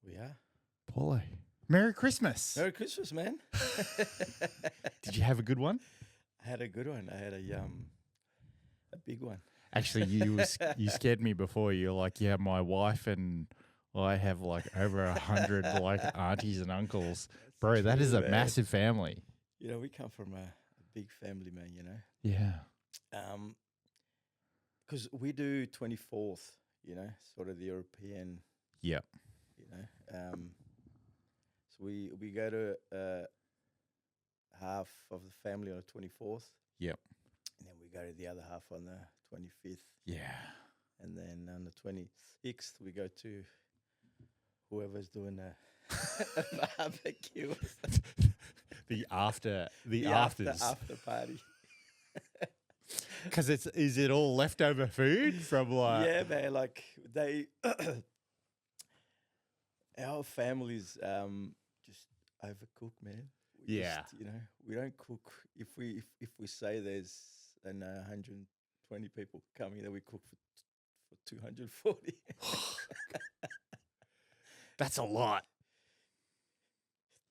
We are. Paulo, Merry Christmas. Merry Christmas, man. Did you have a good one? I had a good one. I had a big one. Actually, you scared me before. You're like, yeah, my wife and I have like over 100 like aunties and uncles. Bro, that is a massive family. You know, we come from a big family, man, you know. Yeah. Because we do 24th, you know, sort of the European, Yep. you know. So we go to half of the family on the 24th. Yep. And then we go to the other half on the 25th. Yeah. And then on the 26th, we go to whoever's doing a barbecue. The afters. After party. Because is it all leftover food from like? Yeah, man. Like they, our families just overcook, man. We just, you know, we don't cook. If we say there's 120 people coming, then we cook for 240. That's a lot.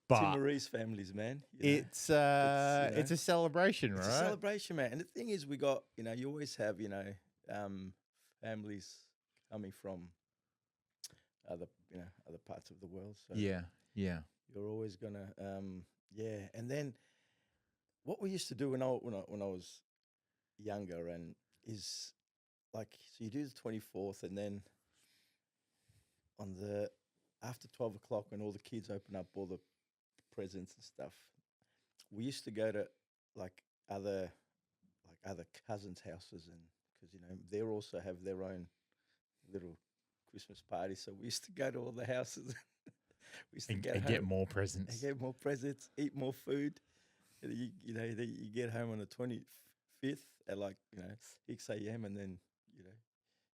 But Timorese families, man. You know? It's a celebration, right? It's a celebration, man. And the thing is, we got, you know, you always have, you know, families coming from other parts of the world. So yeah. you're always gonna, yeah. And then what we used to do when I was younger, and is like, so you do the 24th, and then on the after 12 o'clock, when all the kids open up all the presents and stuff, we used to go to like other cousins' houses, and because, you know, they also have their own little Christmas party, so we used to go to all the houses. We used to get more presents. And get more presents, eat more food. And you know, you get home on the 25th at like, you know, 6 a.m. and then, you know,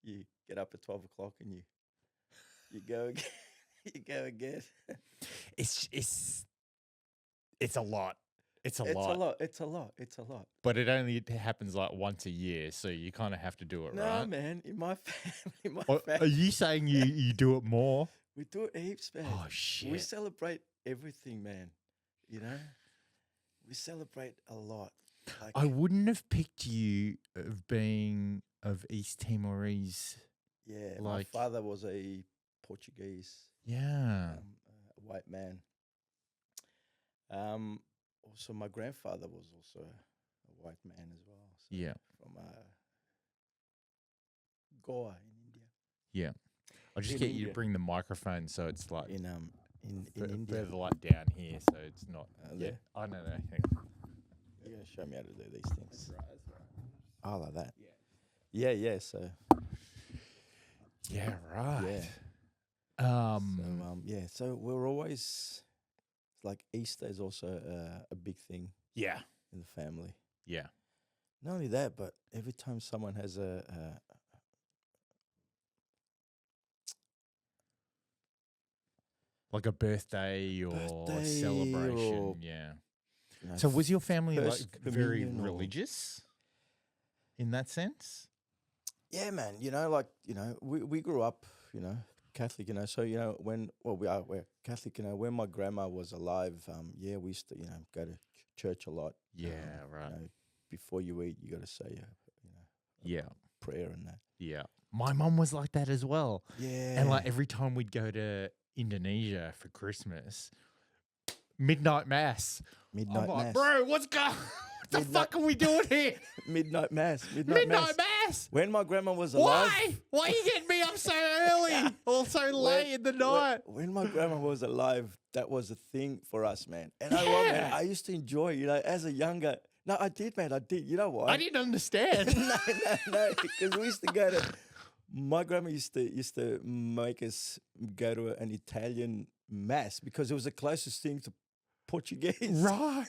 you get up at 12 o'clock and you go again. You go again. It's a lot. It's a lot. But it only happens like once a year, so you kind of have to do it, right? No, man. In my family, Are you saying you do it more? We do it heaps, man. Oh, shit. We celebrate everything, man. You know? We celebrate a lot. Like, I wouldn't have picked you of being of East Timorese. Yeah, like, my father was a Portuguese, yeah, a white man. Also, my grandfather was also a white man as well. So yeah, from Goa in India. yeah. I'll just get you to bring the microphone so it's like in India, further like down here, so it's not. Yeah, I don't know. Hang on. You're gonna show me how to do these things. Oh, like that. Yeah. So. Yeah. Right. Yeah. So we're always, it's like Easter is also a big thing. Yeah. In the family. Yeah. Not only that, but every time someone has a like a birthday or celebration, yeah. You know, so was your family like very communion religious in that sense? Yeah, man. You know, like, you know, we grew up, you know, Catholic, you know. So, you know, we're Catholic, you know. When my grandma was alive, we used to, you know, go to church a lot. Yeah, right. You know, before you eat, you got to say, prayer and that. Yeah. My mum was like that as well. Yeah. And like every time we'd go to Indonesia for Christmas, midnight mass. Midnight mass. Bro, what the fuck are we doing here? Midnight mass. Mass. When my grandma was alive. Why are you getting me up so early or so late in the night? When my grandma was alive, that was a thing for us, man. And I love it. I used to enjoy, you know, as a younger. No, I did, man. I did. You know why? I didn't understand. No. Because we used to go to. My grandma used to make us go to an Italian mass because it was the closest thing to Portuguese. Right.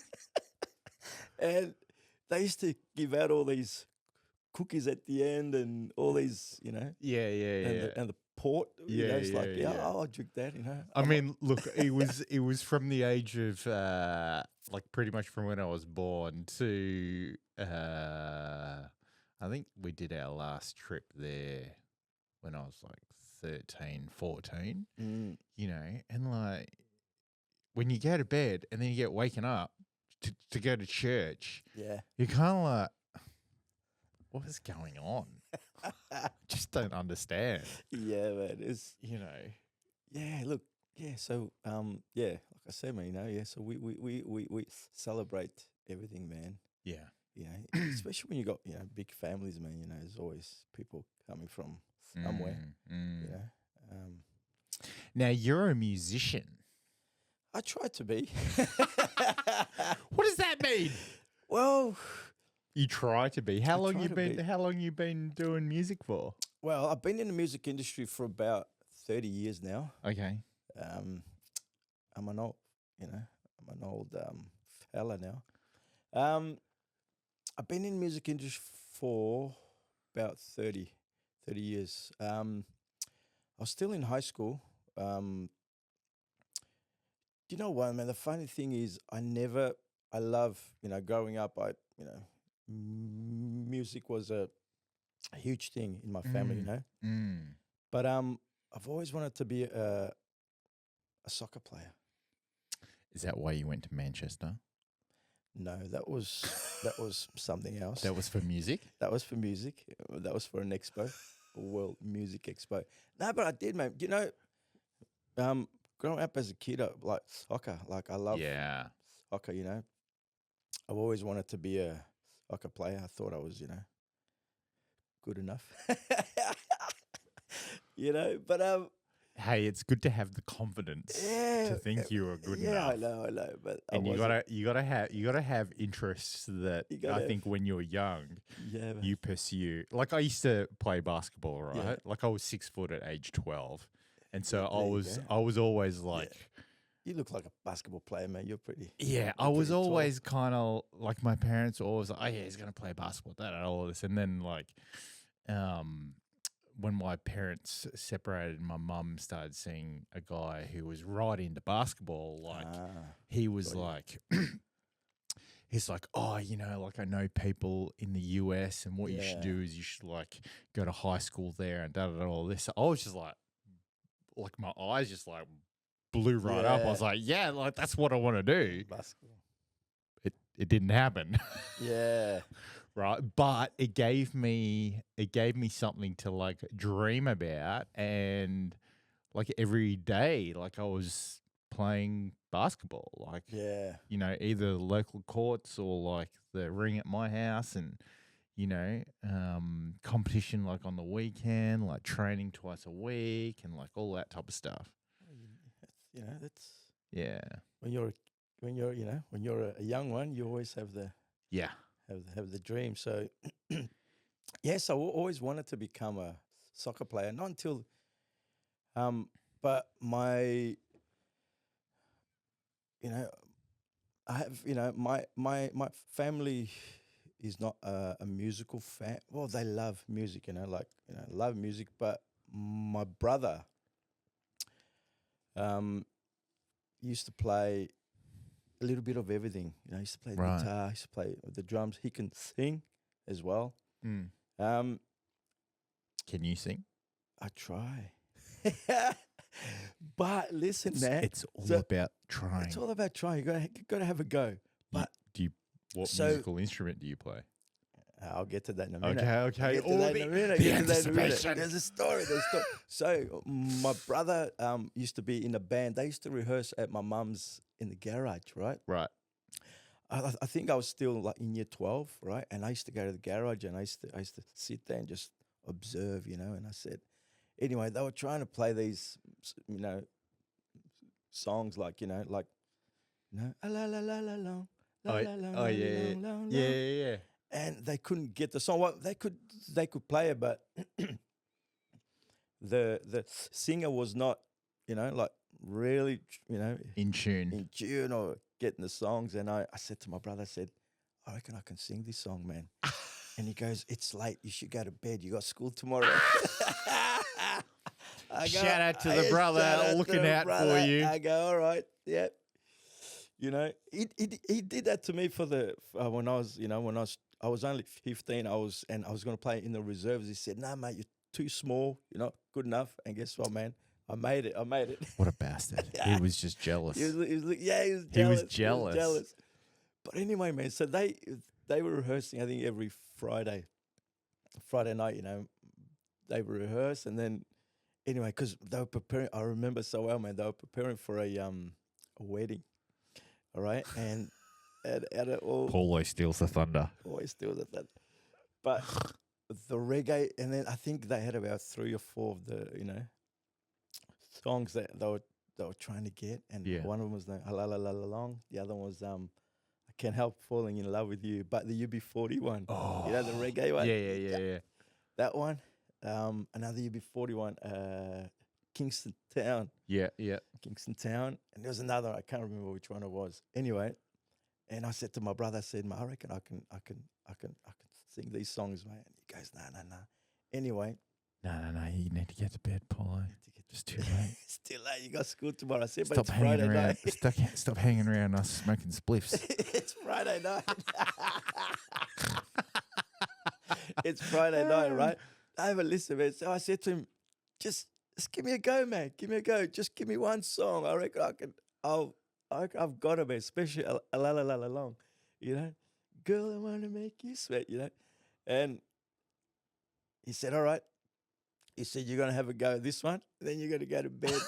And they used to give out all these cookies at the end and all these, you know. Yeah. And the port. You know, it's like, I'll drink that, you know. I mean, look, it was from the age of like pretty much from when I was born to I think we did our last trip there when I was like 13, 14, Mm, you know, and like when you go to bed and then you get waken up to go to church, yeah. you're kind of like, what is going on? Just don't understand, Yeah, man. It's you know. yeah. Look, yeah. So, yeah. Like I said, man. Yeah. So we celebrate everything, man. Yeah. Especially when you got big families, man. There's always people coming from somewhere. Mm, mm. You know. Um, Now, you're a musician. I try to be. What does that mean? Well, You try to be. How I long try you to been? be. How long you been doing music for? well, I've been in the music industry for about 30 years now. Okay. Um, I'm an old, I'm an old fella now. Um, I've been in the music industry for about 30 years. I was still in high school. Do you know what, man? The funny thing is, I love, growing up, music was a huge thing in my family, Mm. But I've always wanted to be a soccer player. Is that why you went to Manchester? No, that was something else. That was for music? That was for music. That was for an expo, a World Music Expo. No, but I did, man. Growing up as a kid, I like soccer. Like I love Yeah. soccer. I've always wanted to be a soccer player. I thought I was, good enough. But Hey, it's good to have the confidence yeah, to think you are good yeah, enough. I know, but And I you gotta have interests that You gotta I have- think when you're young yeah, man. you pursue. Like I used to play basketball, right? Yeah. Like I was 6 foot at age 12, and so There you go. I was always like, You look like a basketball player, man. You're pretty. yeah, I you're was pretty tall. always kind of like my parents were always like, oh yeah, he's gonna play basketball, that and all this, and then like, when my parents separated, my mum started seeing a guy who was right into basketball. Like he was got you. like, he's like, oh, like I know people in the US, and what you should Yeah. do is you should like go to high school there and all this. I was just like my eyes just like blew right up. I was Yeah. like, yeah, like that's what I want to do. Basketball. It didn't happen. Yeah. Right, but it gave me something to like dream about, and like every day like I was playing basketball, like Yeah. either local courts or like the ring at my house, and competition like on the weekend, like training twice a week and like all that type of stuff. That's Yeah. when you're a young one, you always have the Yeah. have the dream. So yes, I always wanted to become a soccer player. Not until but my I have my family is not a musical fan. Well, they love music, love music. But my brother used to play a little bit of everything. He used to play the Right. guitar, he used to play the drums. He can sing as well. Mm. Can you sing? I try. But listen, man. It's all about trying. It's all about trying. You gotta have a go. But What So- musical instrument do you play? I'll get to that in a minute. Okay. Get to that in a minute. the Get to that in a minute. anticipation. There's a story. So my brother used to be in a band. They used to rehearse at my mum's in the garage, right? Right. I think I was still like in year 12, right? And I used to go to the garage and I used to sit there and just observe, And I said, anyway, they were trying to play these, songs like, la la la la la long, la la la la yeah. long, Yeah. and they couldn't get the song. Well, they could play it, but the singer was not, like really, In tune. in tune or getting the songs. And I said to my brother, I said, I reckon I can sing this song, man. And he goes, it's late. You should go to bed. You got school tomorrow. Shout out to the "Yes, brother shout out to looking the out for brother." you. I go, all right, yeah. He did that to me for the when I was I was only 15. I was going to play in the reserves. He said, "No, mate, too small, good enough. And guess what, man? I made it. What a bastard. He was just jealous. He was yeah, he was He was jealous. jealous. But anyway, man, so they were rehearsing, I think, every Friday night, they would rehearse. And then anyway, because they were preparing, I remember so well, man, they were preparing for a wedding. All right. And out of all, Paulo steals the thunder. always still that. But the reggae, and then I think they had about 3 or 4 of the, songs that they were trying to get. And Yeah. one of them was the La La La La Long. The other one was I Can't Help Falling in Love with You. But the UB40 one, Oh. the reggae one. Yeah. That one. Another UB40 one, Kingston Town. Yeah. Kingston Town. And there was another, I can't remember which one it was. Anyway, and I said to my brother, I said, I reckon I can sing these songs, mate. And he goes, no. Anyway. No. You need to get to bed, Paulo. It's too late. It's too late. You got school tomorrow. I said, Stop but it's hanging Friday around. night. Stop hanging around us smoking spliffs. It's Friday night. It's Friday night, right? I haven't listened, man. So I said to him, just give me a go, man. Give me a go. Just give me one song. I reckon I've got it, man. Especially a La La La La Long, Girl, I want to make you sweat, And he said, all right. He said, you're going to have a go at this one, then you're going to go to bed.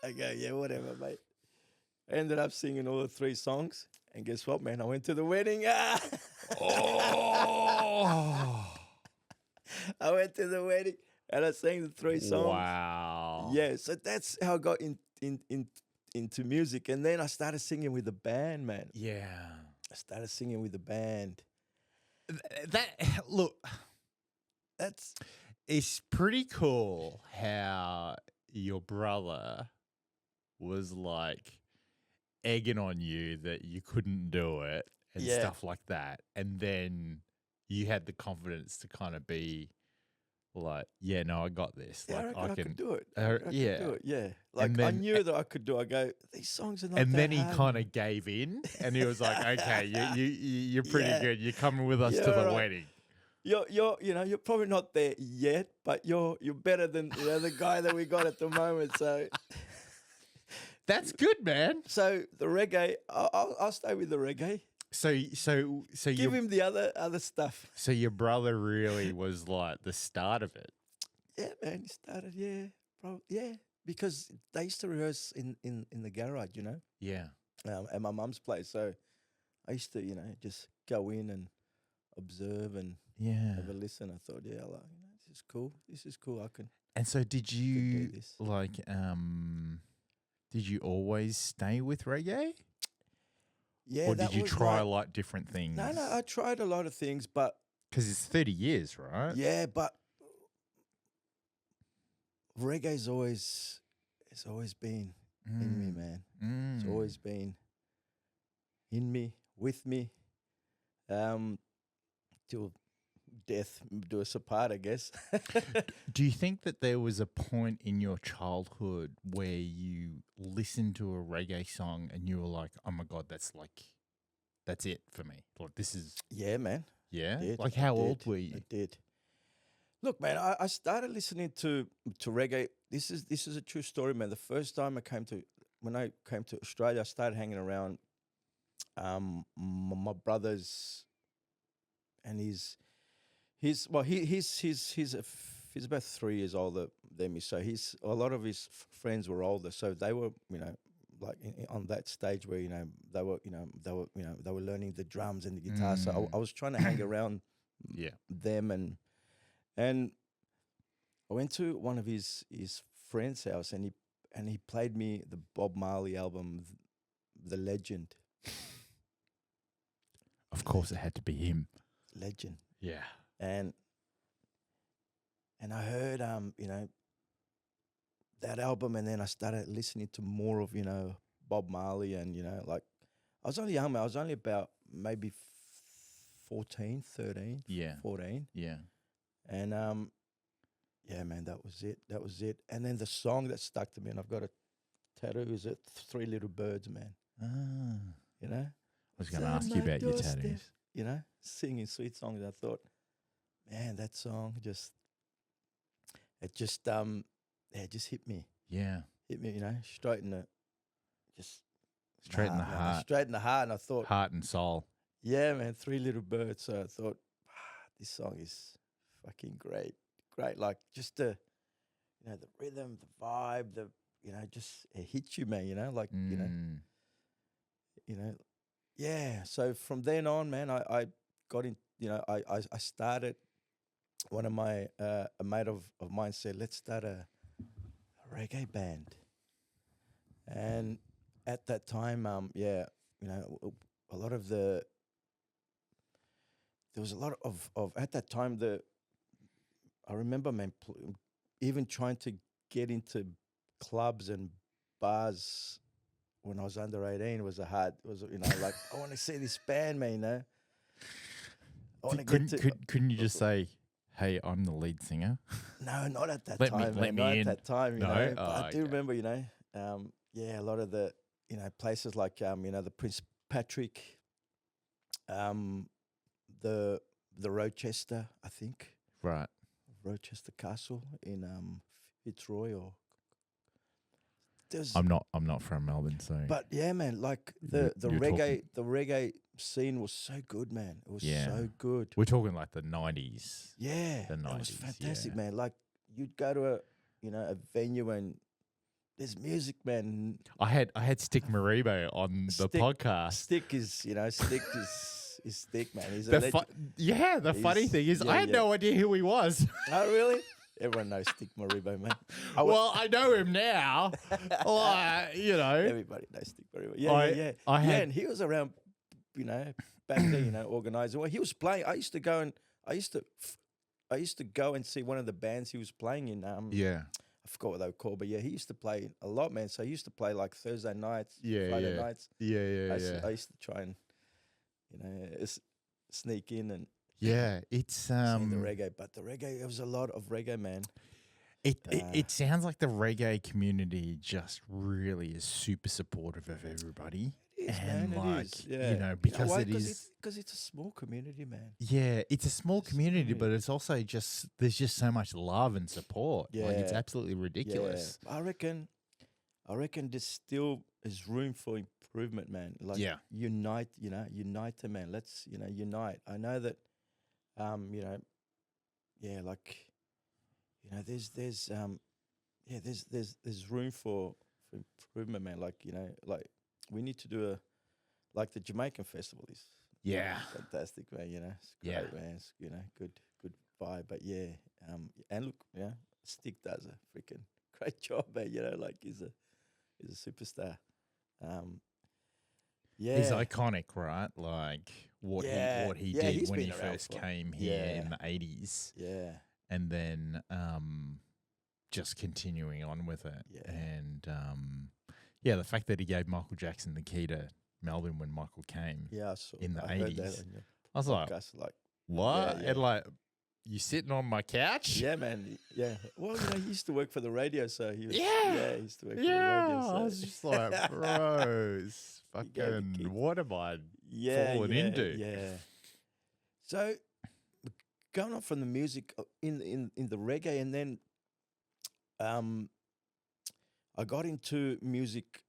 I go, yeah, whatever, mate. I ended up singing all the 3 songs. And guess what, man? I went to the wedding. Oh. I went to the wedding and I sang the 3 songs. Wow. Yeah, so that's how I got into music. And then I started singing with the band, man. Yeah. I started singing with the band. Look, it's pretty cool how your brother was like egging on you that you couldn't do it and stuff like that. And then you had the confidence to kind of be like, yeah, no, I got this. Yeah, Like, I could do it. yeah. Do it, yeah. Like, And then- I knew that I could do it. I go, these songs are not And that then he hard. kind of gave in and he was like, okay, you're pretty Yeah. good. You're coming with us to Yeah, the right. wedding. You're probably not there yet, but you're better than the guy that we got at the moment. So That's good, man. So the reggae, I'll stay with the reggae. So Give him the other stuff. So your brother really was like the start of it. Yeah, man, he started. Yeah, probably. Yeah, because they used to rehearse in the garage, Yeah. at my mum's place. So I used to, just go in and observe and Yeah. have a listen. I thought, yeah, like, this is cool. This is cool. I can. And so did you this. like did you always stay with reggae? Yeah. Or did you was try like- like different things? No, I tried a lot of things, but Because it's 30 years, right? yeah, but reggae's always been in me, man. It's always been in me, with me, till death do us apart, I guess. Do you think that there was a point in your childhood where you listened to a reggae song and you were like, "Oh my god, that's it for me. Like this is Yeah, man. yeah." Did. Like I how did. old were you? I did. Look, man, I started listening to reggae. This is a true story, man. The first time when I came to Australia, I started hanging around my brothers and he's about 3 years older than me. So a lot of his friends were older. So they were, like on that stage where they were learning the drums and the guitar. So I was trying to hang around Yeah. them and I went to one of his friend's house and he played me the Bob Marley album, The Legend. Of course it had to be him. Legend. Yeah. And I heard that album, and then I started listening to more of Bob Marley, and like I was only young, man. I was only about maybe 14, 13, Yeah. 14, Yeah. and yeah, man, that was it. And then the song that stuck to me, and I've got a tattoo, is it Three Little Birds, man? Ah. I was going to It's ask on you my about your doorstep. tattoos. Singing sweet songs. I thought, man, that song just it just it just hit me, Yeah. straight in the just Straight in the man, heart. straight in the heart. And I thought, Heart and soul. yeah, man, Three Little Birds. So I thought, this song is fucking great, like just the the rhythm, the vibe, the just it hits you, man. Like Mm. you know, yeah. So from then on, man, I got in. I started. One of my a mate of mine said, let's start a reggae band. And at that time, a lot of there was a lot of at that time I remember, man, even trying to get into clubs and bars when I was under 18 was like, I want to see this band, man, I want to get to. Couldn't you just say, "Hey, I'm the lead singer"? No, not at that Let me- time. let man, me not in. at that time, No? But Oh, I do okay. remember, a lot of the, places like, the Prince Patrick, the Rochester, I think, Right. Rochester Castle in Fitzroy, or there's. I'm not from Melbourne, so But yeah, man, like You're the reggae scene was so good, man. It was Yeah. so good. we're talking like the 90s. Yeah, The it was 90s, fantastic, yeah. man. Like you'd go to a venue and there's music, man. I had Stick Maribo on the Stick- podcast. Stick is Stick, man. He's a The legend. funny He's- thing is, yeah, I had yeah. no idea who he was. Oh, really? Everyone knows Stick Maribo, man. Well, I know him now. Everybody knows Stick Maribo. Yeah, I had- and he was around, back then, organising. Well, he was playing. I used to go and see one of the bands he was playing in. Yeah. I forgot what they were called, but yeah, he used to play a lot, man. So he used to play like Thursday nights, Yeah, Friday yeah. nights. Yeah. I used to try and, sneak in and Yeah, it's see the reggae. But the reggae, there was a lot of reggae, man. It sounds like the reggae community just really is super supportive of everybody. It is, And man. It is. Yeah. because why? it is Because it's a small community, man. Yeah, it's a small It's a community, but community. it's also just there's just so much love and support. Like it's Yeah. absolutely ridiculous. Yeah. I reckon there's still is room for improvement, man. Like Yeah. unite them, man. Let's, unite. I know that there's room for improvement, man. Like, we need to do like the Jamaican festival is Yeah. fantastic, man. It's great, Yeah. man. It's, good vibe. But yeah, and look, Stick does a freaking great job, man. Like he's a superstar. Yeah, He's iconic, right? Like what he Yeah, did he's when he been around first for- came here yeah. in the 80s, yeah, and then just continuing on with it. Yeah. And the fact that he gave Michael Jackson the key to Melbourne when Michael came. yeah. I saw. In the I heard that 80s. on your I was like, podcast, like, what? yeah. And like, you sitting on my couch? yeah, man. Yeah. Well, he used to work for the radio, so he was. Yeah. Yeah, he used to work for the Yeah, radio. So. I was just like, bro, it's gave the fucking, key. what am I fallen yeah, into? Yeah. So, going on from the music in the reggae, and then, I got into music.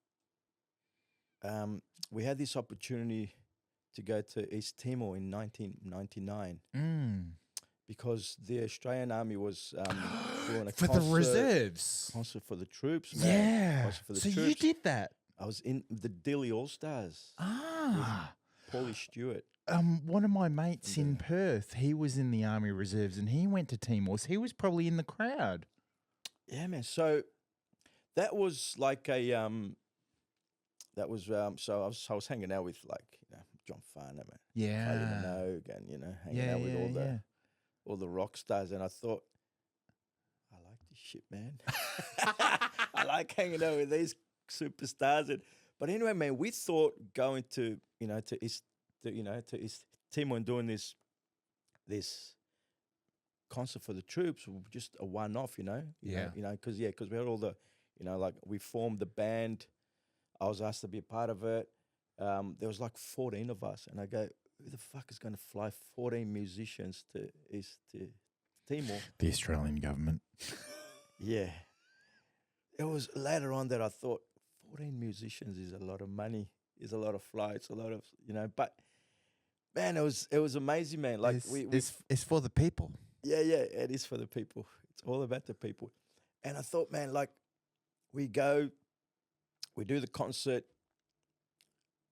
We had this opportunity to go to East Timor in 1999 Mm. because the Australian Army was doing a For the reserves. concert for the troops, man. Yeah. Concert for the So you troops. did that. I was in the Dilly All Stars. Ah. Paulie Stewart. One of my mates in And, Perth, he was in the Army Reserves and he went to Timor. So he was probably in the crowd. Yeah, man. So that was like a so I was hanging out with, like, John Farner, man. Kylie Yeah. Minogue, and hanging Yeah, out with yeah. all the rock stars, and I thought, I like this shit, man. I like hanging out with these superstars, but anyway, man, we thought going to East Timor and doing this concert for the troops was just a one-off, Yeah. because we had all the, like, we formed the band. I was asked to be a part of it. There was like 14 of us, and I go, who the fuck is going to fly 14 musicians to Timor? The Australian government. yeah. It was later on that I thought 14 musicians is a lot of money, is a lot of flights, a lot of But man, it was amazing, man. Like It's for the people. yeah, yeah, it is for the people. It's all about the people. And I thought, man, like we go, we do the concert,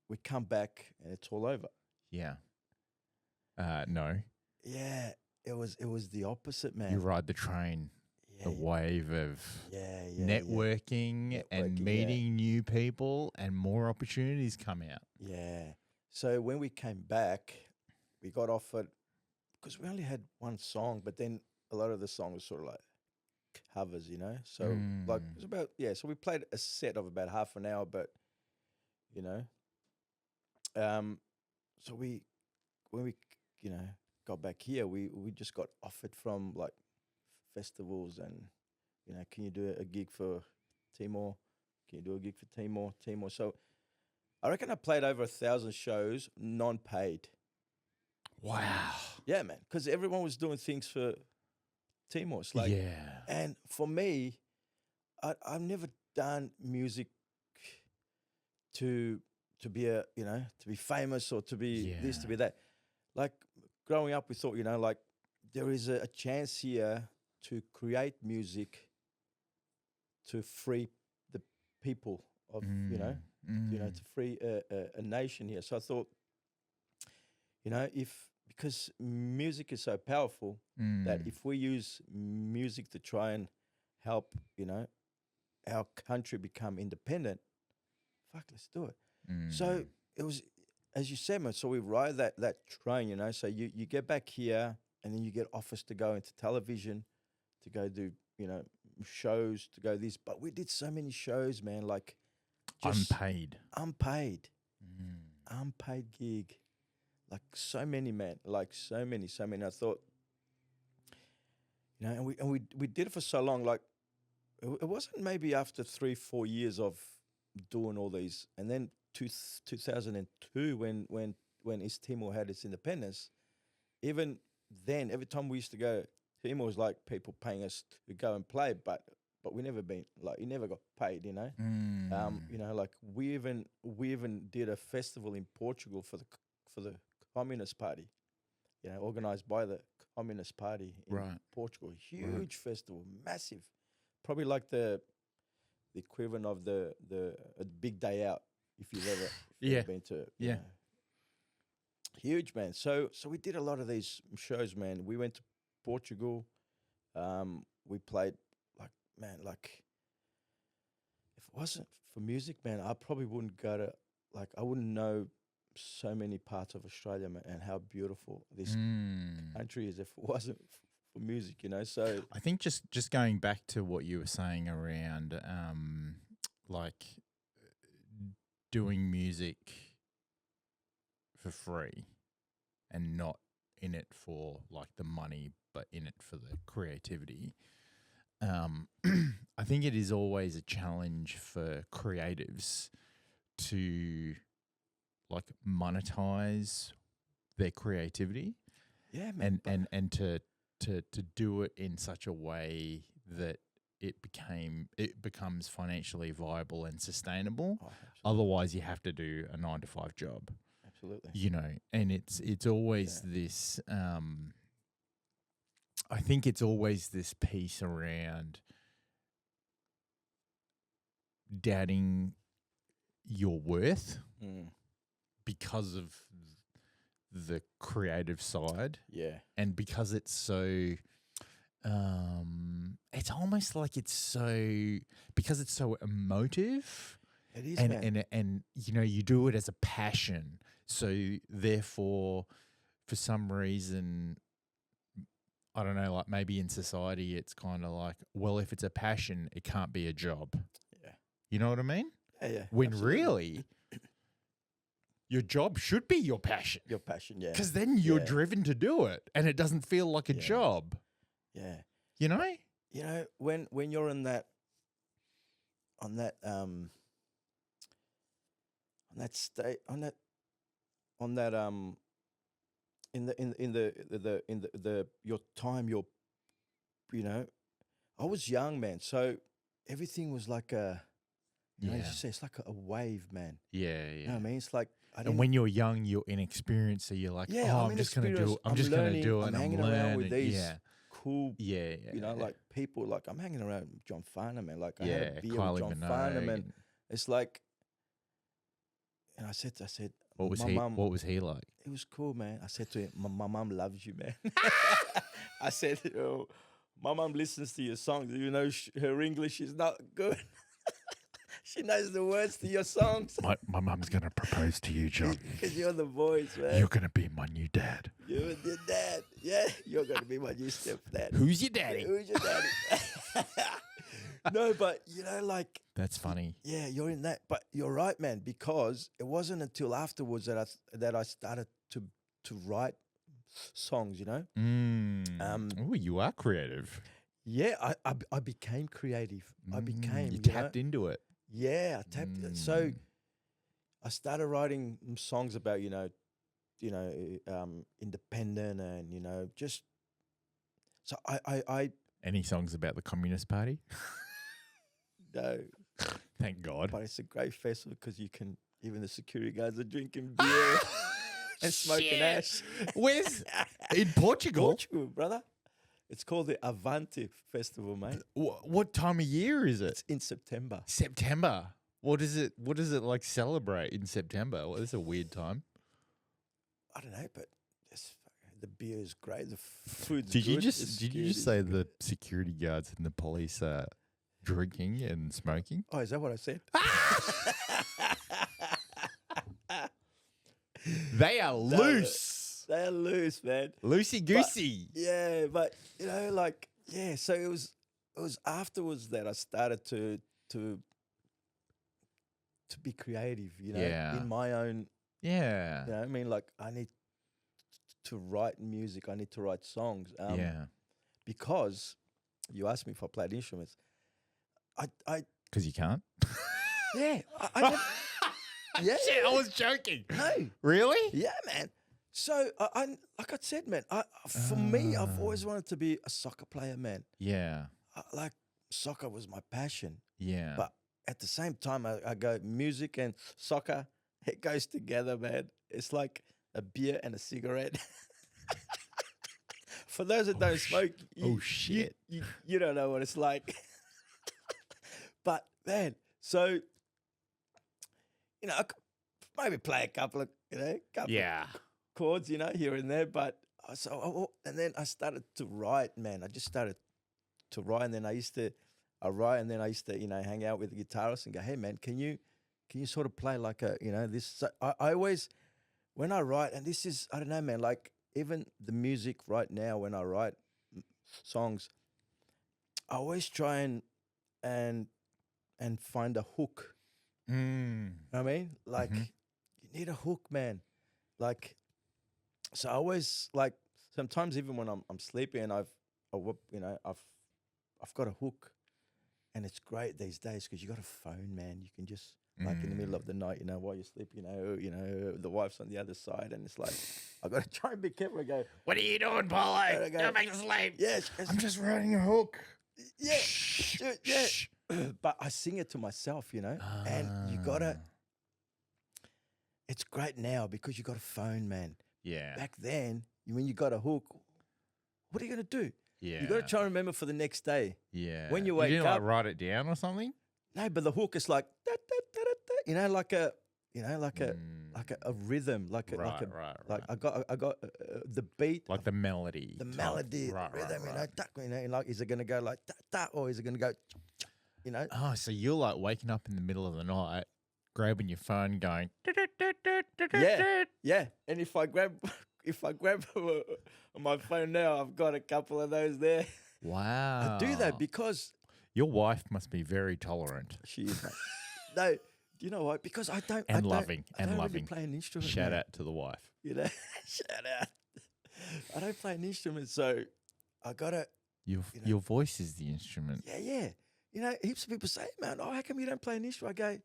we come back, and it's all over. Yeah. No, Yeah, it was the opposite, you man. ride the train, Yeah, the wave of yeah, yeah, yeah. networking and Networking, yeah, meeting new people, and more opportunities come out. yeah. So when we came back, we got offered because we only had one song, but then a lot of the songs were sort of like covers, So like it Mm. was about So we played a set of about half an hour, but you know, um, so we when we you know got back here, we just got offered from like festivals and can you do a gig for Timor? Can you do a gig for Timor? So I reckon I played over 1,000 shows, non-paid. Wow. Yeah, man, because everyone was doing things for Timor. It's like, Yeah. and for me, I've never done music to to be to be famous or to be this, to Yeah. be that. Like growing up, we thought, like there is a chance here to create music to free the people of, Mm. Mm. to free a nation here. So I thought, if because music is so powerful that Mm. if we use music to try and help, our country become independent, fuck, let's do it. So Mm. it was, as you said, man. So we ride that train, So you get back here, and then you get offers to go into television, to go do, shows, to go this. But we did so many shows, man. Like just Unpaid. unpaid, Mm. unpaid gig. Like so many, man. Like so many, so many. I thought, and we did it for so long. Like it wasn't maybe after 3-4 years of doing all these, and then 2002 when East Timor had its independence. Even then, every time we used to go, Timor was like people paying us to go and play, but we never been like you never got paid, Mm. like we even did a festival in Portugal for the Communist Party, organized by the Communist Party in Right. Portugal. Right. Huge festival, massive, probably like the equivalent of the a big day out if you've ever Yeah. been to, Yeah. huge, man. So we did a lot of these shows, man. We went to Portugal. We played like, man, like if it wasn't for music, man, I probably wouldn't go to, like I wouldn't know so many parts of Australia, man, and how beautiful this Mm. country is if it wasn't for music. So I think just going back to what you were saying around like doing music for free and not in it for like the money, but in it for the creativity. I think it is always a challenge for creatives to like monetize their creativity yeah, man. and to do it in such a way that it becomes financially viable and sustainable. Oh, absolutely, Otherwise, you have to do a 9 to 5 job, absolutely. and it's always Yeah, this. I think it's always this piece around doubting your worth mm, because of the creative side, yeah. and because it's almost like because it's so emotive, It is, and man. you do it as a passion, so therefore for some reason, I don't know, like maybe in society it's kind of like, well, if it's a passion it can't be a job. Yeah, You know what I mean? yeah, yeah. When Absolutely. really your job should be your passion, Your passion, yeah, because then you're yeah, driven to do it and it doesn't feel like a yeah, job, yeah. you know? But when you're on that on that state on that in the your time, you know I was young, man. So everything was like you know, Yeah. as you say, it's like a wave, man. Yeah, You yeah. know what I mean? It's like I And didn't. when you're young, you're inexperienced, so you're like, Yeah, oh, I'm I'm just gonna do inexperienced. it. I'm I'm just gonna learning. do it, I'm and I'm hanging around with learning. these Yeah, cool, yeah, you know, yeah, like people. Like I'm hanging around with John Farnham, man. Like I had a yeah. beer with Kylie John Farnham, Minogue. and And it's like, and I said, what was my he? mum. What was he like? It was cool, man. I said to him, my mum loves you, man. I said, oh, my mum listens to your songs. You know, her English is not good. She knows the words to your songs My mum's gonna propose to you, John. because you're the voice, man. You're gonna be my new dad. You're your dad. Yeah, you're going to be my new stepdad. Who's your daddy? Who's your daddy? No, but, you know, like, That's funny. yeah, you're in that. But you're right, man, because it wasn't until afterwards that I started to write songs, you know? Oh, you are creative. Yeah, I became creative. I became, You you know? tapped into it. Yeah, I tapped it. So I started writing songs about, independent and, you know, just, so I Any songs about the Communist Party? no, Thank God. but it's a great festival because even the security guards are drinking beer and smoking Shit. ash. Where's in Portugal? Portugal, brother. It's called the Avante Festival, mate. What time of year is it? It's in September. September. What is it? What does it like celebrate in September? Well, this is a weird time. I don't know, but the beer is great. The food's Did you good. just the did you just say security is the security guards and the police are drinking and smoking? Oh, is that what I said? They are loose, They're loose, man. loosey goosey. Yeah, but you know, like, yeah. So it was afterwards that I started to be creative. You know, Yeah. in my own. Yeah, You know, what I mean, like I need to write music. I need to write songs. yeah. Because you asked me if I played instruments. I Because you can't. yeah. I never, yeah. Shit, I was joking. No. Really? Yeah, man. So I like I said, man. For me, I've always wanted to be a soccer player, man. Yeah, Like soccer was my passion, yeah. but at the same time, I go music and soccer. It goes together, man. It's like a beer and a cigarette. For those that don't smoke, shit. you don't know what it's like. But man, so you know, I could maybe play a couple of Yeah. chords, you know, here and there. But and then I started to write, man. I just started to write, and then I write, and then I used to, hang out with the guitarist and go, hey, man, can you sort of play like this? So I always, when I write, and this is, I don't know, man, like even the music right now, when I write songs, I always try and find a hook. Mm. You know what I mean? Like you need a hook, man. Like, so I always like sometimes even when I'm sleeping and I've got a hook, and it's great these days because you got a phone, man. You can just like in the middle of the night, while you're sleeping, the wife's on the other side, and it's like I got to try and be careful. I go, What are you doing, Paulo? Don't make us sleep. yeah, I'm just writing a hook. yeah, dude, yeah. But I sing it to myself, and you gotta. It's great now because you got a phone, man. Yeah. Back then, when you got a hook, what are you gonna do? Yeah. You got to try and remember for the next day. Yeah. When you wake didn't up, like write it down or something? No, but the hook is like da, da, da, da, da, like a rhythm, like I got the beat, Like the melody. the type. melody, Right, the rhythm, right. and like is it gonna go like that, or is it gonna go, Oh, so you're like waking up in the middle of the night, grabbing your phone, going. yeah. And if I grab my phone now, I've got a couple of those there. Wow. I do that because your wife must be very tolerant. she is. Mate. No, do you know what? Because I don't. And I don't, loving. I And don't loving. Really play an instrument. Shout mate. out to the wife. Shout out. I don't play an instrument, so I gotta. Your voice is the instrument. Yeah. Heaps of people say, "Man, how come you don't play an instrument?" I go,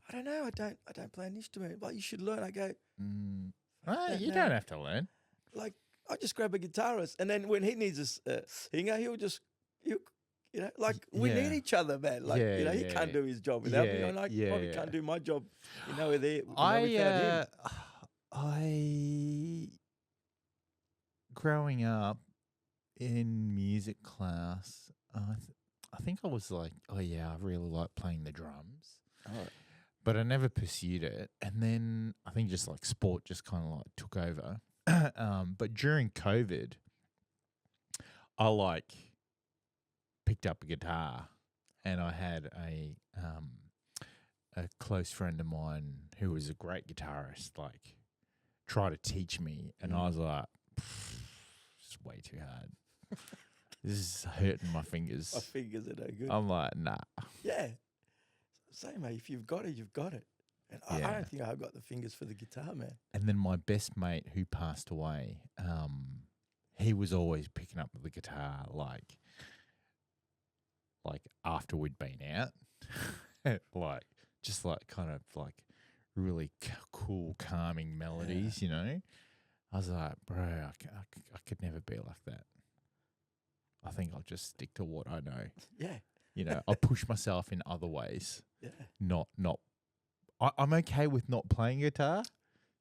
"I don't know. I don't play an instrument. Well, you should learn." I go, You don't have to learn. like, I just grab a guitarist, and then when he needs a singer, You know, like we need yeah. each other, man. Like, Yeah, you know, he can't yeah. do his job without me, Yeah, and I probably yeah. can't do my job, with I without him. I growing up in music class, I think I was like, oh yeah, I really like playing the drums, Oh, but I never pursued it. And then I think just like sport just kind of like took over. But during COVID, I like picked up a guitar, and I had a close friend of mine who was a great guitarist, like try to teach me, and I was like, it's way too hard. This is hurting my my fingers. fingers are no good. I'm like, nah. Yeah, same, mate. If you've got it, you've got it. And I Yeah. don't think I've got the fingers for the guitar, man. And then my best mate who passed away, he was always picking up the guitar like after we'd been out, like just like kind of like really cool, calming melodies, you know. I was like, bro, I could never be like that. I think I'll just stick to what I know. Yeah, You know, I'll push myself in other ways. yeah, Not. I'm okay with not playing guitar,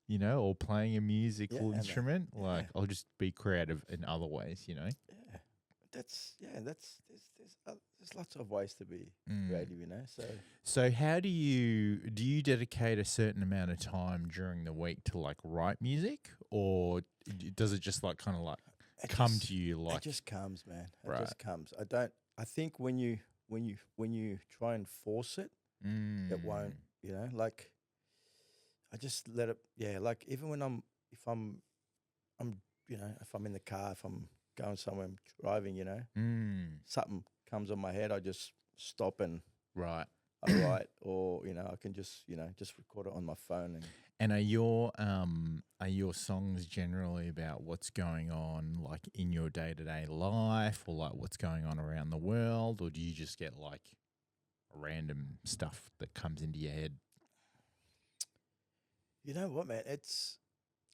you know, or playing a musical man. instrument. Like, Yeah. I'll just be creative in other ways, you know. yeah. That's there's lots of ways to be creative, you know. So how do you dedicate a certain amount of time during the week to like write music, or does it just like kind of like come to you like it just comes, man. It Right. just comes. I think when you try and force it, it won't. You know, like I just let it. Yeah, like even when if I'm if I'm in the car, if I'm going somewhere, I'm driving, something comes on my head, I just stop and Right. I write, or I can just just record it on my phone. And are your songs generally about what's going on like in your day-to-day life, or like what's going on around the world, or do you just get like random stuff that comes into your head? You know what, man?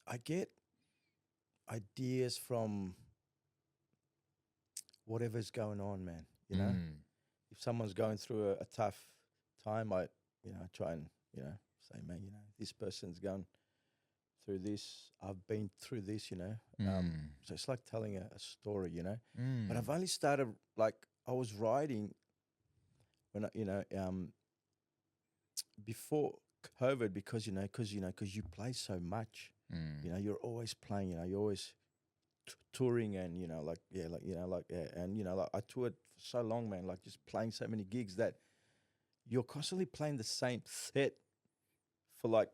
I get ideas from whatever's going on, man. You know, if someone's going through a tough time, I try and say, man, this person's gone through this. I've been through this, So it's like telling a story, But I've only started, like, I was writing when before COVID, because you play so much, you're always playing, you're always touring, and like I toured for so long, man, like just playing so many gigs that you're constantly playing the same set for like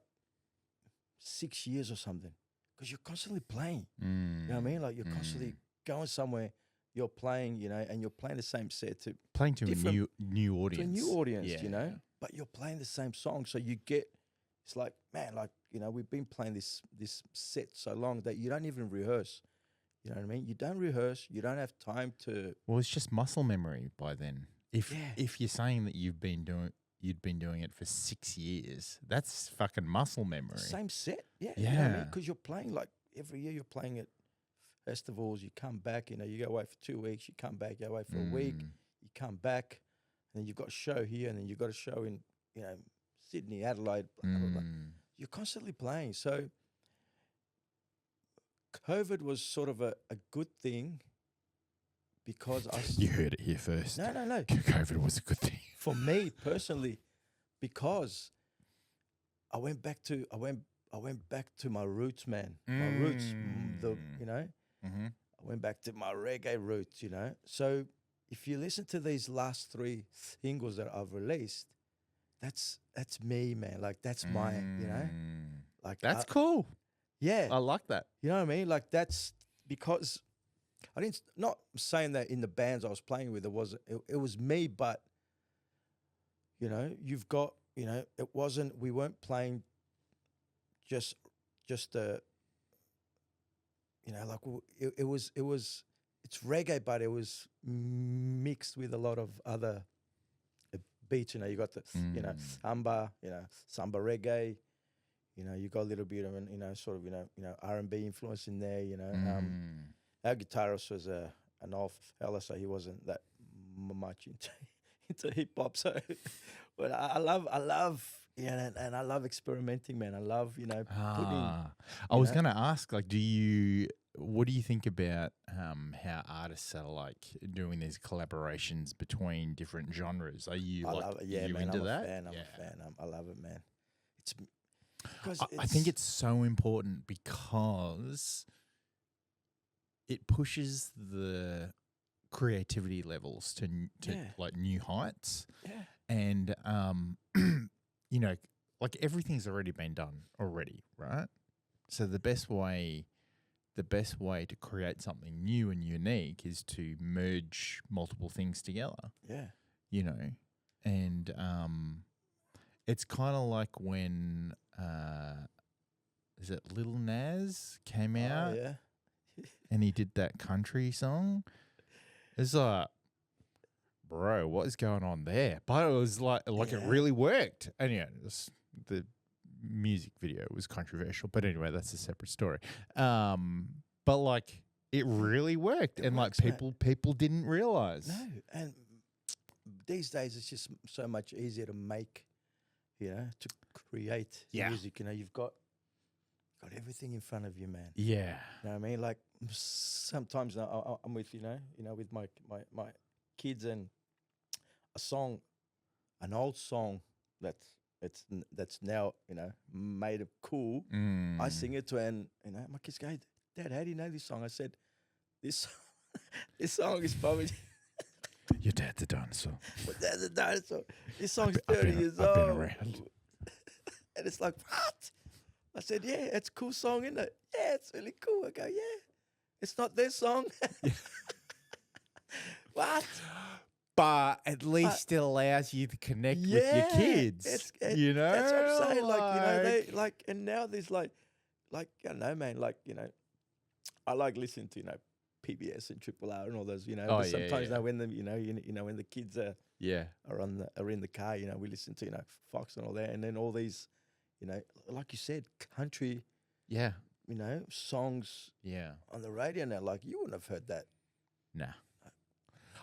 6 years or something, because you're constantly playing. You know what I mean? Like you're constantly going somewhere, you're playing, and you're playing the same set to Playing to a new audience. to a new audience, Yeah. but you're playing the same song, so you get. It's like, man, like we've been playing this set so long that you don't even rehearse. You know what I mean? You don't rehearse. You don't have time to. Well, it's just muscle memory by then. If Yeah. if you're saying that you'd been doing it for 6 years, that's fucking muscle memory. Same set, yeah. Yeah. Because you're playing like every year. You're playing at festivals. You come back. You go away for 2 weeks. You come back. You go away for a week. You come back, and then you've got a show here, and then you've got a show in Sydney, Adelaide. Blah, blah, blah. You're constantly playing. So COVID was sort of a good thing, because You heard it here first. No. COVID was a good thing. For me personally, because I went back to my roots, man. My roots, Mm-hmm. I went back to my reggae roots, So if you listen to these last 3 singles that I've released, that's me, man. Like that's my, like That's cool. yeah. I like that. You know what I mean? Like that's because not saying that in the bands I was playing with, it was me, but you've got, we weren't playing just a, like it's reggae, but it was mixed with a lot of other beats. You got the, samba reggae. You got a little bit of an, sort of, R&B influence in there. Our guitarist was an old fella, so he wasn't that much into into hip hop. So, but I love, yeah, and I love experimenting, man. I love, putting, I you was know, going to ask, like, what do you think about how artists are like doing these collaborations between different genres? Are you I like, love it. are Yeah, you man. into I'm a that? fan. I'm Yeah. a fan. I love it, man. It's because I think it's so important because it pushes the creativity levels to yeah, like new heights, yeah, and you know, like everything's already been done already, right? So the best way to create something new and unique is to merge multiple things together, yeah. you know. And it's kind of like when is it Lil Nas came Oh out yeah, and he did that country song. It's like, bro, what is going on there? But it was like it yeah. really worked. And yeah, the music video was controversial, but anyway, that's a separate story. But like it really worked, It and like works, man. people didn't realize. No, and these days it's just so much easier to make, to create Yeah. music. You've got everything in front of you, man. Yeah. You know what I mean? Like sometimes I'm with with my kids, and a song, an old song that's now made it cool. I sing it to, and my kids go, "Hey, Dad, how do you know this song?" I said, "This this song is probably." Your dad's a dinosaur. But that's a dinosaur. This song's I've 30 been, years I've been old. around. And it's like, what? I said, yeah, it's a cool song, isn't it? Yeah, it's really cool. I go, yeah. It's not their song. What? But at least it allows you to connect with your Yeah. kids. That's what I'm saying. Like, and now there's like, I don't know, man, I like listening to, PBS and Triple R and all those, Oh, but yeah, sometimes yeah. now when when the kids Yeah. are in the car, we listen to, Fox and all that, and then all these, like you said, country, Yeah. songs Yeah. on the radio now. Like you wouldn't have heard that. Nah.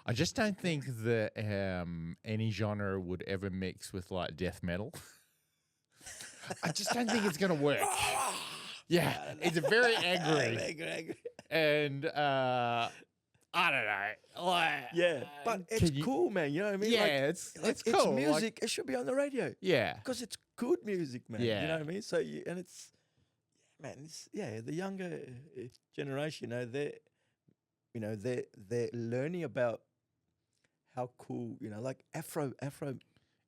I just don't think that any genre would ever mix with like death metal. I just don't think it's gonna work. Yeah, it's very angry, Angry. and I don't know. Like, Yeah, but it's cool, man. You know what I mean? Yeah, Like, it's it's cool. music. It should be on the radio Yeah, because it's good music, man. You Yeah. know what I mean? So and it's, man, the younger generation. They're learning about how cool, like Afro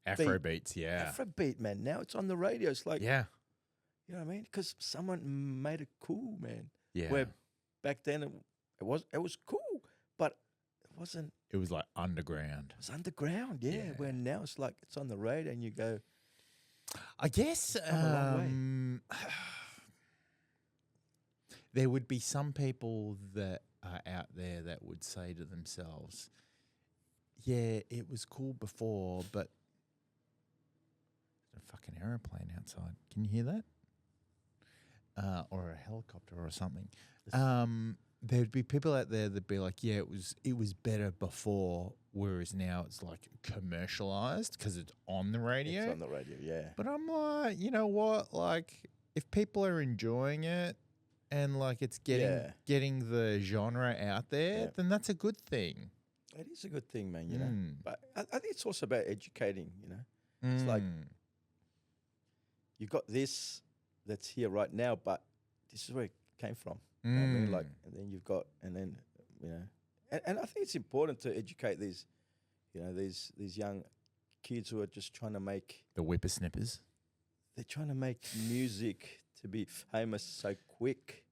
Afrobeats. Yeah, Afrobeat, man. Now it's on the radio. It's like, yeah, you know what I mean? Because someone made it cool, man. yeah. Where back then it was cool, but it wasn't. It was like underground. It was underground, yeah. Yeah. Where now it's like it's on the radio, and you go, I guess come a long way. There would be some people that are out there that would say to themselves, yeah, it was cool before, but there's a fucking aeroplane outside. Can you hear that? Or a helicopter or something. There'd be people out there that'd be like, yeah, it was better before, whereas now it's like commercialized because it's on the radio. It's on the radio, yeah. But I'm like, you know what? Like, if people are enjoying it and like it's getting the genre out there, then that's a good thing. It is a good thing, man. You know, but I think it's also about educating. It's like you got this that's here right now, but this is where it came from. You know what I mean? Like, and then you've got, and then and I think it's important to educate these, these young kids who are just trying to make the whippersnippers. They're trying to make music to be famous so quick.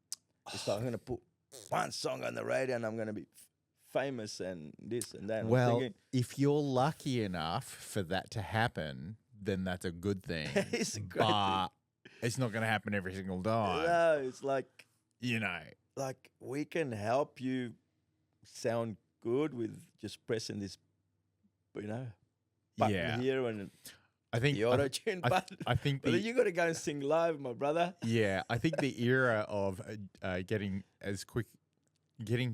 It's like, I'm going to put one song on the radio and I'm going to be famous and this and that. Well, if you're lucky enough for that to happen, then that's a good thing. It's a great thing. It's not going to happen every single time. No, it's like, like we can help you sound good with just pressing this, button here and I think the auto tune button. I think but you got to go and sing live, my brother. Yeah, I think the era of getting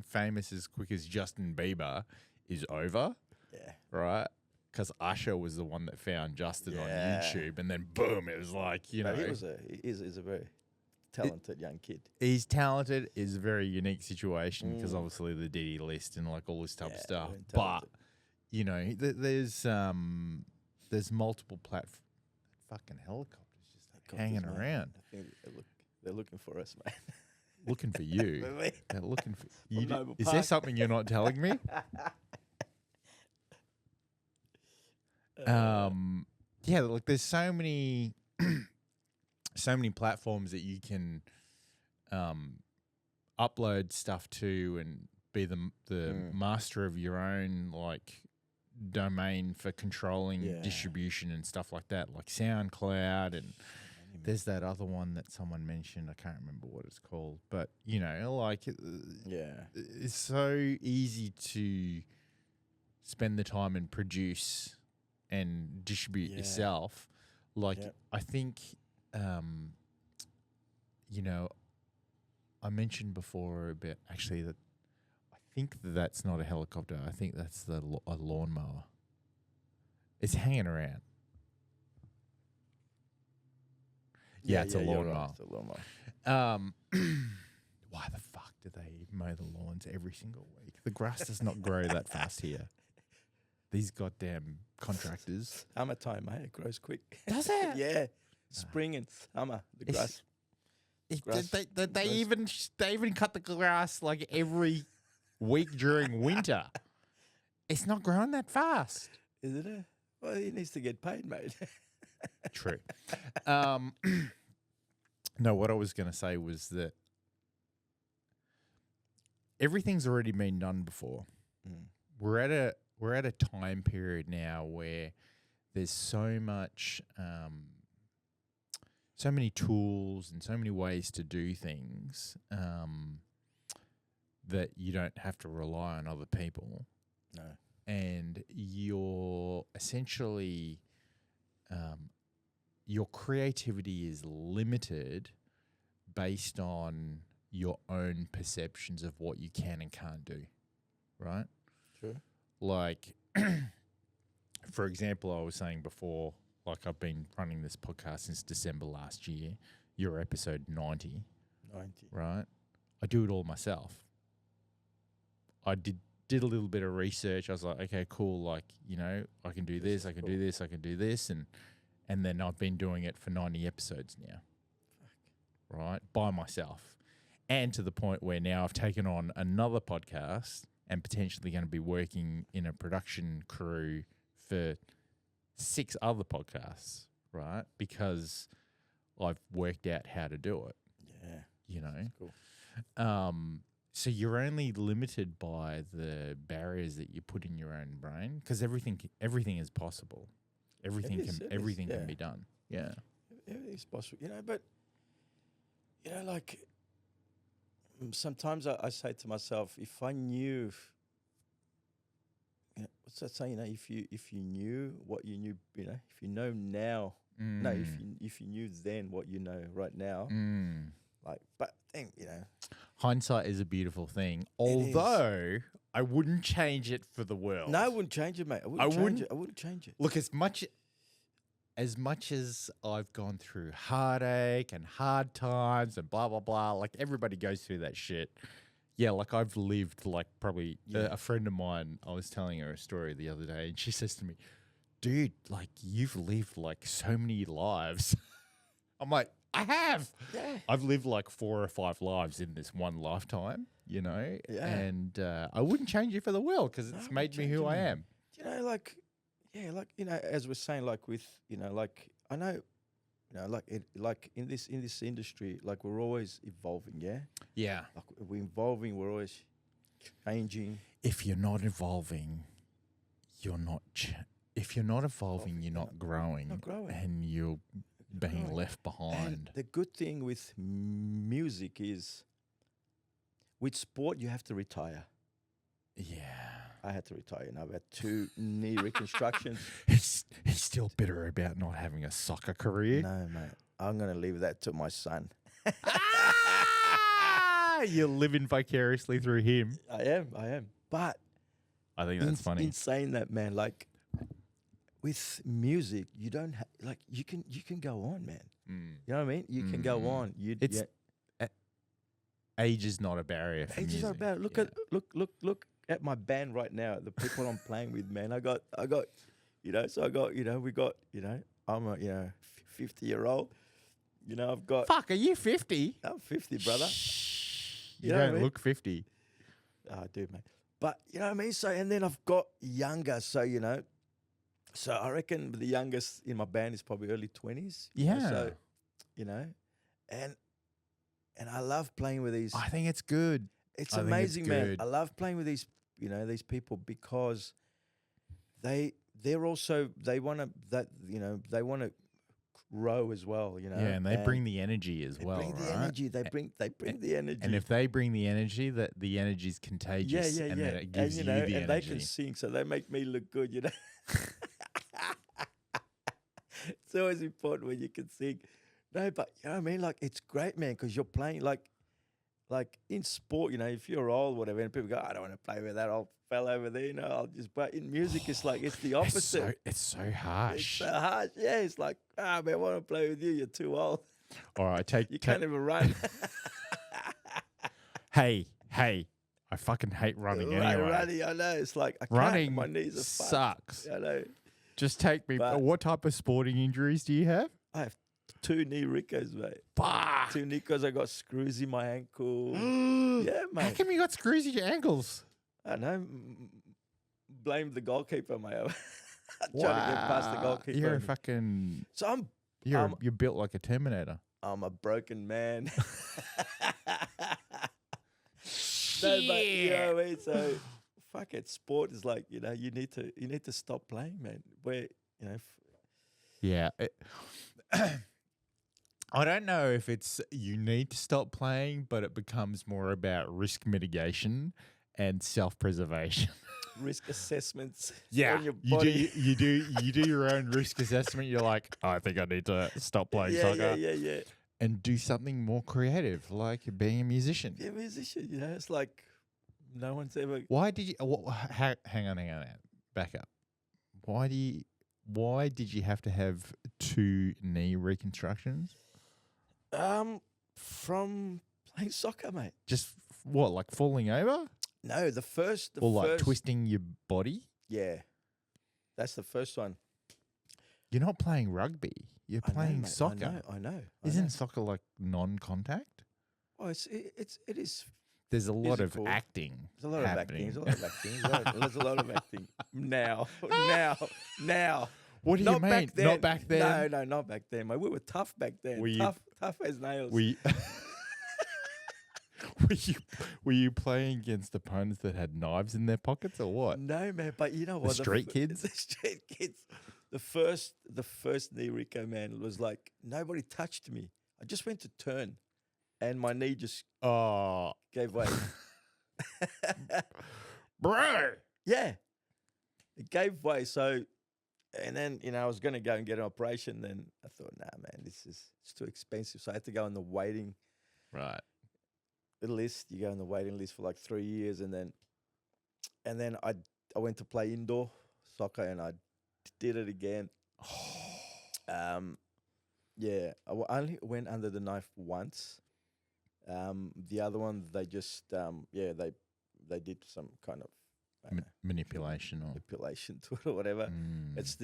famous as quick as Justin Bieber is over. Yeah. right? Because Usher was the one that found Justin on Yeah. YouTube, and then boom, it was like, you know, But he is a very talented young kid. he's talented. Is a very unique situation because Mm. obviously the DD list and like all this type of Yeah, stuff. very But talented. you know, there's multiple platforms. Fucking helicopters just hanging Helicopters, man. around, I think they're looking for us, man. looking for you. Really? They're looking for you. Noble Is there Park. something you're not telling me? Yeah, like there's so many platforms that you can upload stuff to and be the master of your own like domain for controlling distribution and stuff like that, like SoundCloud, and there's that other one that someone mentioned. I can't remember what it's called, but you know, like it's so easy to spend the time and produce and distribute yourself. Like I think, you know, I mentioned before about actually that I think that's not a helicopter. I think that's a lawnmower. It's hanging around. Yeah, it's a lawnmower. Right, it's a lawnmower. Why the fuck do they mow the lawns every single week? The grass does not grow that fast here. These goddamn contractors. Summertime, mate. It grows quick. Does it? Yeah. Spring and summer, the grass. They even cut the grass like every week during winter. It's not growing that fast. Is it? Well, he needs to get paid, mate. True. No, what I was going to say was that everything's already been done before. We're at a time period now where there's so much, so many tools and so many ways to do things that you don't have to rely on other people. No. And you're essentially, your creativity is limited based on your own perceptions of what you can and can't do, right? True. Like, for example, I was saying before, like I've been running this podcast since December last year. You're episode 90. 90. Right? I do it all myself. I did a little bit of research. I was like, okay, cool. Like, you know, I can do this, I can do this, I can do this. And then I've been doing it for 90 episodes now. Fuck. Right? By myself. And to the point where now I've taken on another podcast and potentially going to be working in a production crew for 6 other podcasts, right? Because I've worked out how to do it. Yeah. You know? That's cool. So you're only limited by the barriers that you put in your own brain because everything is possible. Everything can be done. Yeah. Everything's possible, you know, but, you know, like, sometimes I say to myself, if I knew, you know, what's that saying? You know, if you knew what you knew, you know, if you know now, no, if you knew then what you know right now, like, but then, you know, hindsight is a beautiful thing. Although I wouldn't change it for the world. No, I wouldn't change it, mate. I wouldn't change it. Look, as much as I've gone through heartache and hard times and blah, blah, blah, like everybody goes through that shit. Yeah, like I've lived like probably a friend of mine, I was telling her a story the other day and she says to me, dude, like you've lived like so many lives. I'm like, I have. Yeah. I've lived like 4 or 5 lives in this one lifetime, you know? Yeah. And I wouldn't change it for the world because it's made me who I am. You know, like, yeah, like, you know, as we're saying, like with, you know, like, I know, you know, like in this industry, like we're always evolving, yeah? Yeah. Like we're evolving, we're always changing. If you're not evolving, you're not if you're not evolving, you're not growing. Not growing. And you're being left behind. And the good thing with music is, with sport, you have to retire. Yeah. I had to retire. You know, I've had 2 knee reconstructions. He's still bitter about not having a soccer career. No, mate. I'm going to leave that to my son. You're living vicariously through him. I am. But I think that's funny. Insane that, man. Like with music, you don't like you can go on, man. You know what I mean? You can go on. It's age is not a barrier for age music. is not bad. Look at my band right now. The people I'm playing with, man. I got you know. So I got we got I'm a 50-year-old. You know, I've got. Fuck, are you 50? I'm 50, brother. You know what I don't mean? look 50. Oh, I do, mate. But you know what I mean? So, and then I've got younger. So, so I reckon the youngest in my band is probably early 20s. Yeah. So, and I love playing with these. I think it's good. It's I think amazing, it's man. good. I love playing with these, these people because they're also, they want to grow as well, Yeah, and they bring the energy as well, bring the right? energy. They bring the energy. And if they bring the energy, that the energy is contagious, yeah. and then it gives and, you the and energy. they can sing, so they make me look good, It's always important when you can sing. No, but you know what I mean? Like, it's great, man, because you're playing like in sport, if you're old, whatever, and people go, I don't want to play with that old fella over there, I'll just, but in music, it's like, it's the opposite. It's so harsh. It's so harsh. Yeah, it's like, man, I want to play with you. You're too old. All right, You can't even run. Hey, I fucking hate running anyway. Running, I know. It's like, I Running can't. My knees are sucks. fucked. I know. Just take me. But- What type of sporting injuries do you have? I have 2 knee ricos, mate. Fuck. 2 knee because I got screws in my ankle. Yeah, How mate. come you got screws in your ankles? I don't know. Blame the goalkeeper, mate. I'm trying to get past the goalkeeper. You're a fucking. So You're built like a Terminator. I'm a broken man. No, but you know what I mean? So fuck it. Sport is like, you need to stop playing, man. Where, Yeah. I don't know if it's you need to stop playing, but it becomes more about risk mitigation and self-preservation. risk assessments Yeah, on your body. you do your own risk assessment. You're like, I think I need to stop playing soccer. Yeah. And do something more creative, like being a musician. Be a musician, it's like no one's ever. Why did you? Hang on. Back up. Why did you have to have 2 knee reconstructions? From playing soccer, mate. Just what, like falling over, No, the first, like twisting your body? Yeah, that's the first one. You're not playing rugby. You're I know, playing mate, soccer. I know. Isn't soccer like non-contact? Oh, it is. There's a lot of Physical. acting. There's a lot happening. of acting. There's a lot of acting now. What do you Not mean? back then. Not back then. No, not back then, mate. We were tough back then. Were you- tough as nails. Were you playing against opponents that had knives in their pockets or what? No, man. But you know what? street kids? The street kids. The first knee Rico, man, was like nobody touched me. I just went to turn, and my knee just Oh, gave way. bro. Yeah, it gave way. So, and then I was gonna go and get an operation. Then I thought, nah, man, it's too expensive. So I had to go on the waiting Right. list. You go on the waiting list for like 3 years, and then I went to play indoor soccer, and I did it again. Yeah, only went under the knife once. The other one, they just they did some kind of Manipulation or manipulation to it or whatever. It's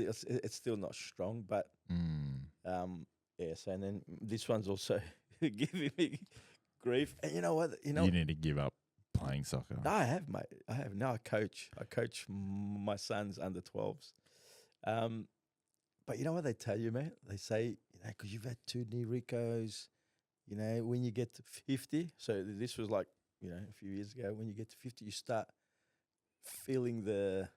still not strong, but yeah. So and then this one's also giving me grief. And you know what? you need to give up playing soccer. No, I have, mate. I have. Now I coach my sons under 12s. But you know what they tell you, man? They say, because you've had 2 knee recos, when you get to 50. So this was like, a few years ago. When you get to 50, you start feeling the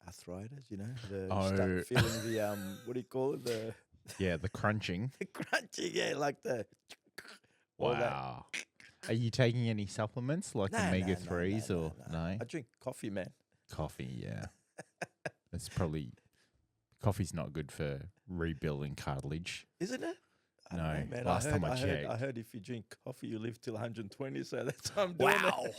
arthritis. You start feeling the what do you call it? The crunching. The crunching, yeah, like the. all that. Wow. Are you taking any supplements like omega-3s or no? I drink coffee, man. Coffee, yeah. That's probably coffee's not good for rebuilding cartilage. Isn't it? I don't know, man. last time I I checked. heard if you drink coffee, you live till 120. So that's how I'm doing Wow. it.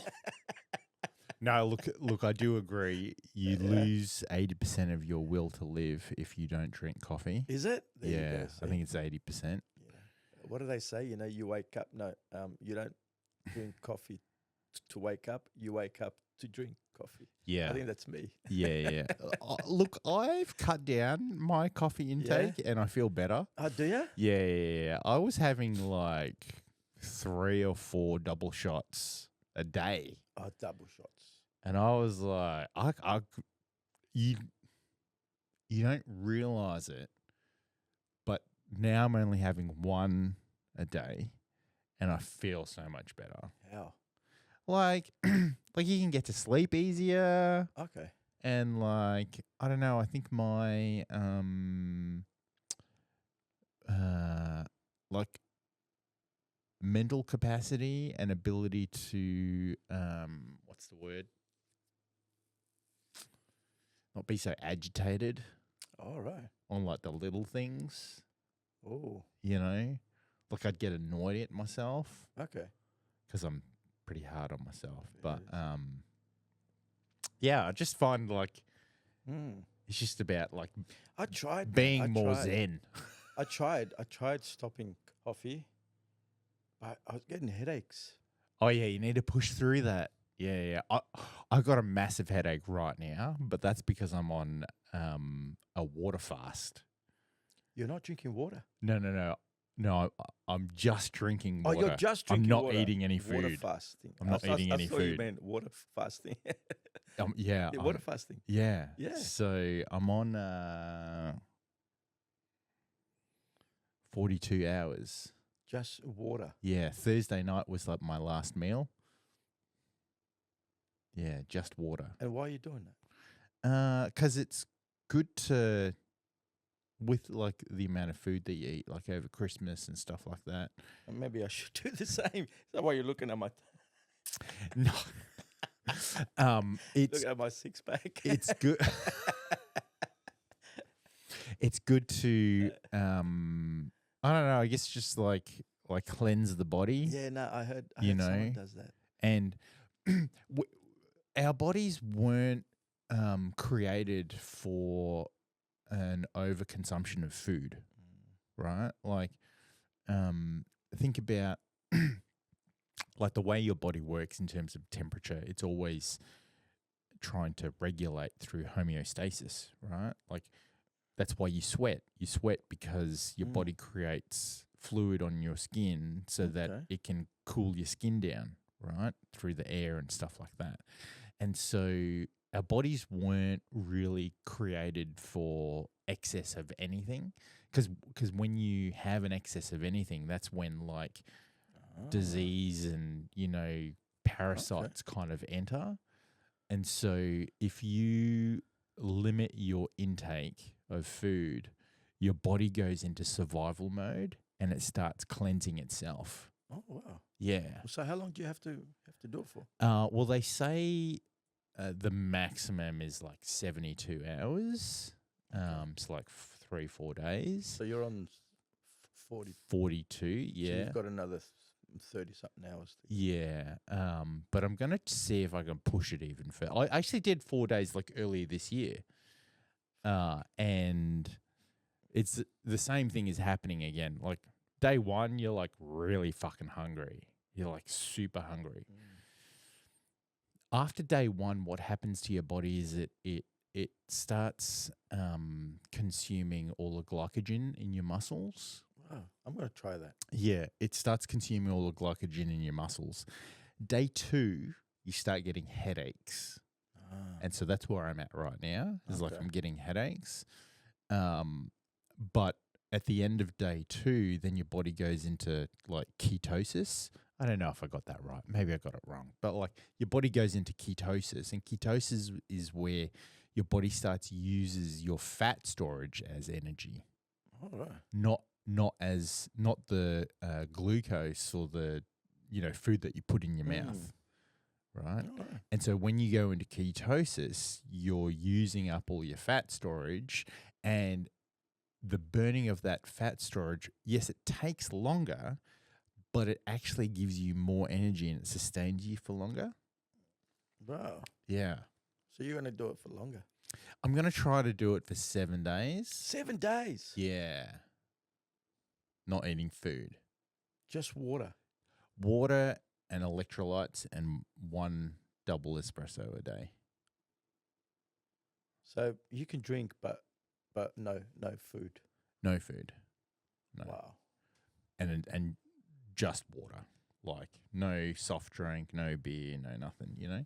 No, look, I do agree. You Yeah. lose 80% of your will to live if you don't drink coffee. Is it? There you Yeah, go, I see? think it's 80%. Yeah. What do they say? You know, you wake up. No, you don't drink coffee to wake up. You wake up to drink coffee. Yeah. I think that's me. Yeah. Look, I've cut down my coffee intake and I feel better. Oh, do you? Yeah. I was having like 3 or 4 double shots a day. Oh, double shots. And I was like, you don't realize it, but now I'm only having 1 a day and I feel so much better. How? Like you can get to sleep easier. Okay. And like, I don't know, I think my like mental capacity and ability to what's the word? Not be so agitated All right. on like the little things, Oh, you know? Like I'd get annoyed at myself okay. because I'm pretty hard on myself. It But is. yeah, I just find like Mm. it's just about like I tried. man. being I more tried. zen. I tried stopping coffee, but I was getting headaches. Oh yeah, you need to push through that. Yeah. I got a massive headache right now, but that's because I'm on a water fast. You're not drinking water. No. I'm just drinking water. Oh, you're just I'm drinking not water. eating any Water food. fasting. I'm not eating any I thought you food. meant water fasting. Yeah, Yeah, water fasting. Yeah. Yeah. So I'm on 42 hours. Just water. Yeah, Thursday night was like my last meal. Yeah, just water. And why are you doing that? 'Cause it's good to, with like the amount of food that you eat, like over Christmas and stuff like that. And maybe I should do the same. Is that why you're looking at my No, it's look at my six pack? it's good. It's good to I don't know. I guess just like cleanse the body. Yeah, no, I heard You someone know, does that. and our bodies weren't created for an overconsumption of food, right? Like, think about like the way your body works in terms of temperature. It's always trying to regulate through homeostasis, right? Like that's why you sweat. You sweat because your body creates fluid on your skin so that Okay. it can cool your skin down, right? Through the air and stuff like that. And so our bodies weren't really created for excess of anything, because when you have an excess of anything, that's when like disease and parasites kind of enter. And so if you limit your intake of food, your body goes into survival mode and it starts cleansing itself. Oh wow. Yeah. So how long do you have to do it for? Well, they say the maximum is like 72 hours. So like 3-4 days. So you're on 40. 42, So yeah. you've got another 30 something hours. Yeah. But I'm going to see if I can push it even further. I actually did 4 days like earlier this year. And it's the same thing is happening again. Like day one, you're like really fucking hungry. You're like super hungry. After day one, what happens to your body is it starts consuming all the glycogen in your muscles. Wow, I'm going to try that. Yeah, it starts consuming all the glycogen in your muscles. Day two, you start getting headaches. And so that's where I'm at right now. It's like I'm getting headaches. But at the end of day two, then your body goes into like ketosis. I don't know if I got that right. Maybe I got it wrong. But like your body goes into ketosis, and ketosis is where your body uses your fat storage as energy. All right. Not the glucose or the food that you put in your mouth. Right? All right. And so when you go into ketosis, you're using up all your fat storage, and the burning of that fat storage, yes, it takes longer, but it actually gives you more energy and it sustains you for longer. Bro. Yeah. So you're going to do it for longer? I'm going to try to do it for 7 days. 7 days? Yeah. Not eating food. Just water? Water and electrolytes and 1 double espresso a day. So you can drink, but no food? No food. No. Wow. And just water. Like no soft drink, no beer, no nothing, you know?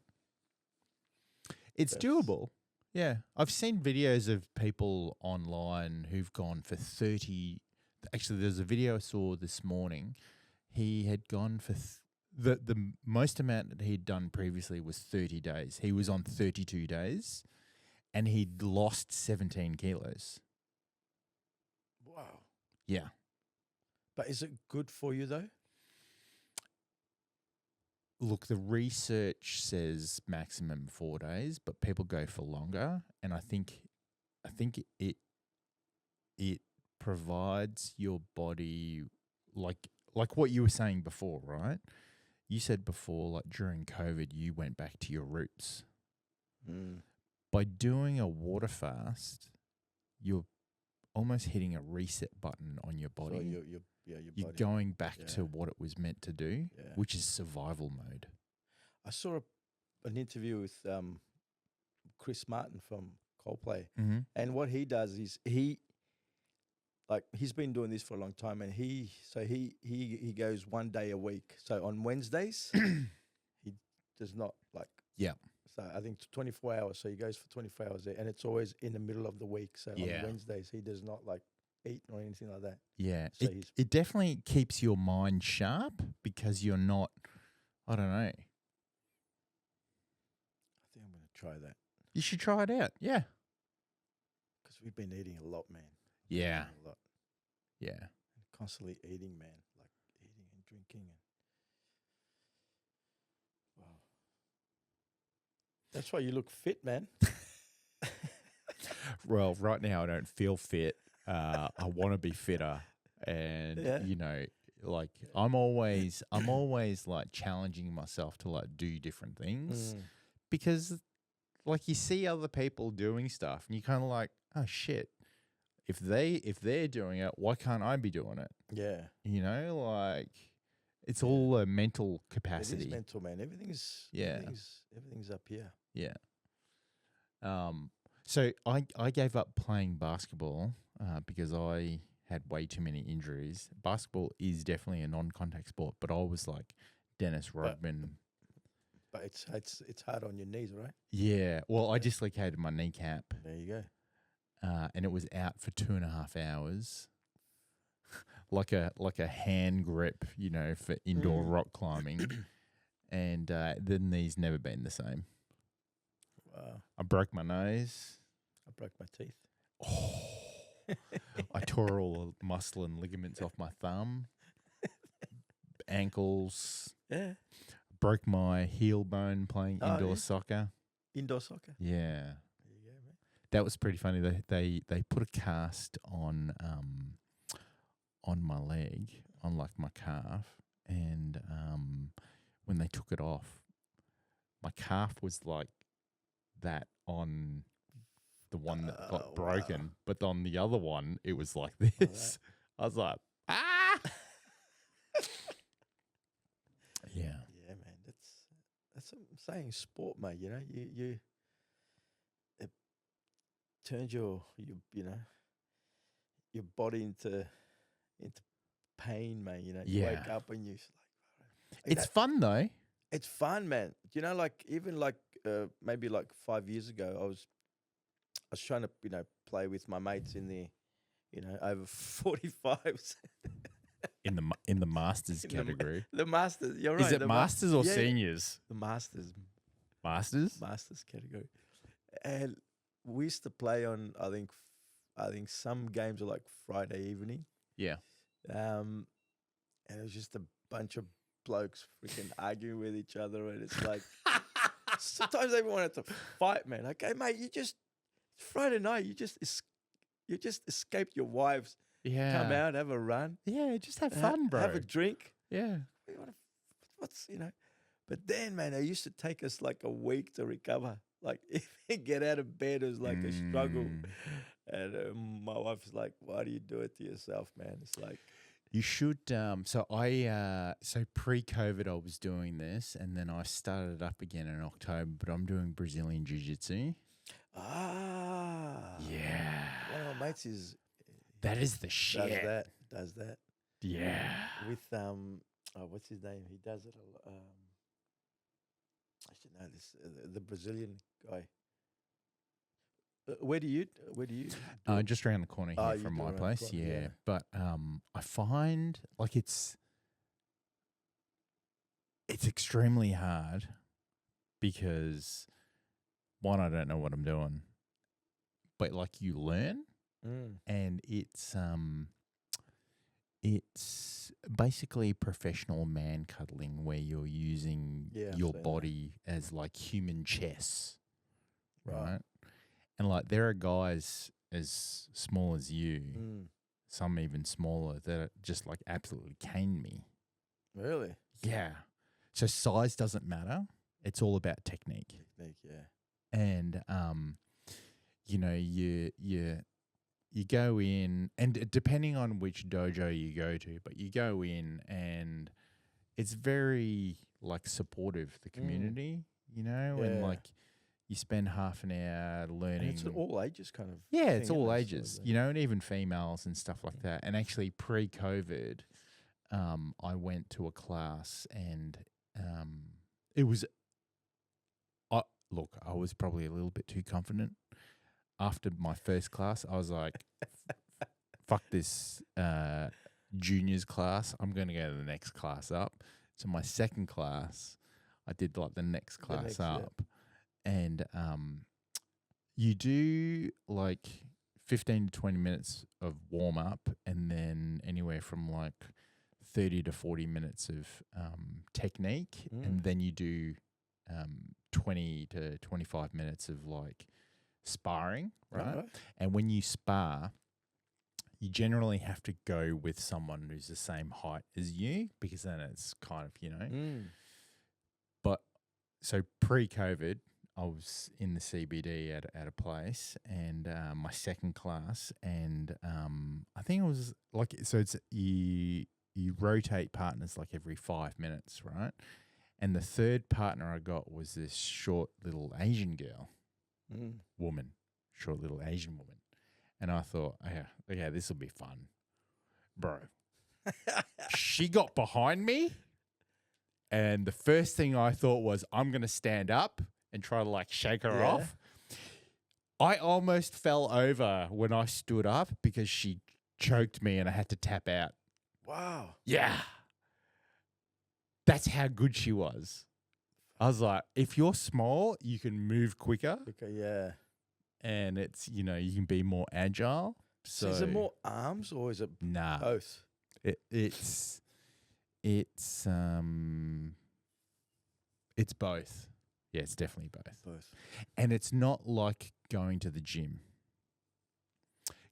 It's doable. Yeah. I've seen videos of people online who've gone for 30. Actually, there's a video I saw this morning. He had gone for the most amount that he'd done previously was 30 days. He was on 32 days and he'd lost 17 kilos. Wow. Yeah. But is it good for you though? Look, the research says maximum 4 days, but people go for longer, and I think it provides your body like what you were saying before, right? You said before, like during COVID, you went back to your roots. Mm. By doing a water fast, you're almost hitting a reset button on your body. So your You're body. going back to what it was meant to do, Yeah. which is survival mode. I saw an interview with Chris Martin from Coldplay, Mm-hmm. and what he does is he's been doing this for a long time, and he goes 1 day a week. So on Wednesdays, he does not like. Yeah. So I think 24 hours. So he goes for 24 hours there, and it's always in the middle of the week. So Yeah. on Wednesdays, he does not like eat or anything like that. Yeah. So it definitely keeps your mind sharp because you're not, I don't know. I think I'm going to try that. You should try it out. Yeah. Because we've been eating a lot, man. Yeah. Eating a lot. Yeah. Constantly eating, man. Like eating and drinking. Wow. That's why you look fit, man. Well, right now I don't feel fit. I want to be fitter, and you know, like I'm always like challenging myself to like do different things because, like, you see other people doing stuff, and you kind of like, oh shit, if they're doing it, why can't I be doing it? Yeah. You know, like it's all a mental capacity. It is mental, man. Everything's up here. Yeah. So I gave up playing basketball because I had way too many injuries. Basketball is definitely a non-contact sport, but I was like Dennis Rodman. But it's hard on your knees, right? Yeah. Well, I dislocated my kneecap. There you go. And it was out for 2.5 hours. like a hand grip, you know, for indoor rock climbing. And the knee's never been the same. Wow. I broke my nose. I broke my teeth. Oh. I tore all the muscle and ligaments off my thumb, ankles. Yeah. Broke my heel bone playing indoor soccer. Indoor soccer? Yeah. There you go, man. That was pretty funny. They put a cast on my leg, on like my calf, and when they took it off, my calf was like that on the one that got broken, but on the other one it was like this. I was like, ah. Yeah. Yeah, man. That's what I'm saying. Sport, mate. You know, you it turns your your body into pain, man. You know, you wake up and you it's fun though. It's fun, man. You know, like even like maybe like 5 years ago, I was trying to play with my mates in the over 45s. In the masters category. The masters, you're right. Is it masters or seniors? The masters. Masters? Masters category. And we used to play on I think some games are like Friday evening. Yeah. And it was just a bunch of blokes freaking arguing with each other, and it's like sometimes they wanted to fight, man. Like, hey, mate, it's Friday night, You just escaped your wives. Yeah. Come out, have a run. Yeah, just have fun, bro. Have a drink. Yeah. What's But then, man, they used to take us like a week to recover. Like, if you get out of bed, it was like a struggle. And my wife's like, "Why do you do it to yourself, man?" It's like, you should. So pre-COVID, I was doing this, and then I started up again in October. But I'm doing Brazilian Jiu-Jitsu. Yeah. One of my mates That is the shit. Does that. Yeah. With what's his name? He does it a lot. I should know this. The Brazilian guy. Where do you? Do just around the corner here from my place. Corner, yeah. But I find like it's extremely hard because one, I don't know what I'm doing, but like you learn, and it's basically professional man cuddling where you're using your body as like human chess, right? And like there are guys as small as you, some even smaller, that just like absolutely cane me. Really? Yeah. So size doesn't matter. It's all about technique. And you know, you go in, and depending on which dojo you go to, but you go in and it's very like supportive, the community, you know, and like you spend half an hour learning. And it's all ages kind of. Yeah, it's all ages, you know, and even females and stuff like that. And actually pre-COVID, I went to a class and it was, look, I was probably a little bit too confident. After my first class, I was like, fuck this juniors class. I'm going to go to the next class up. So my second class, I did like the next class up. And you do like 15 to 20 minutes of warm up, and then anywhere from like 30 to 40 minutes of technique. And then you do 20 to 25 minutes of like sparring, right? And when you spar, you generally have to go with someone who's the same height as you, because then it's kind of, you know. But so pre-COVID, I was in the CBD at a place, and my second class, and I think it was like, so it's you rotate partners like every 5 minutes, right? And the third partner I got was this short little Asian girl, woman, short little Asian woman. And I thought, yeah, this will be fun. Bro, she got behind me, and the first thing I thought was, I'm going to stand up and try to like shake her off. I almost fell over when I stood up because she choked me and I had to tap out. Wow. Yeah. That's how good she was. I was like, if you're small, you can move quicker. Yeah. And it's, you know, you can be more agile. So is it more arms or is it both? It's both. Yeah, it's definitely both. And it's not like going to the gym.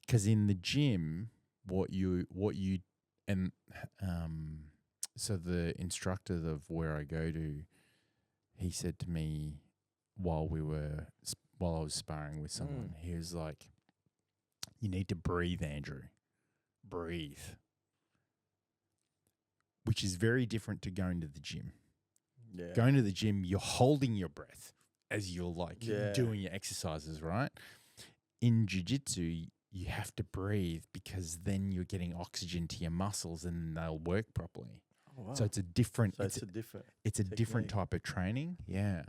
Because in the gym, so the instructor of where I go to, he said to me while I was sparring with someone, he was like, you need to breathe, Andrew. Breathe. Which is very different to going to the gym. Yeah. Going to the gym, you're holding your breath as you're like doing your exercises, right? In jiu-jitsu, you have to breathe because then you're getting oxygen to your muscles and they'll work properly. Oh, wow. So it's a different type of training. Yeah.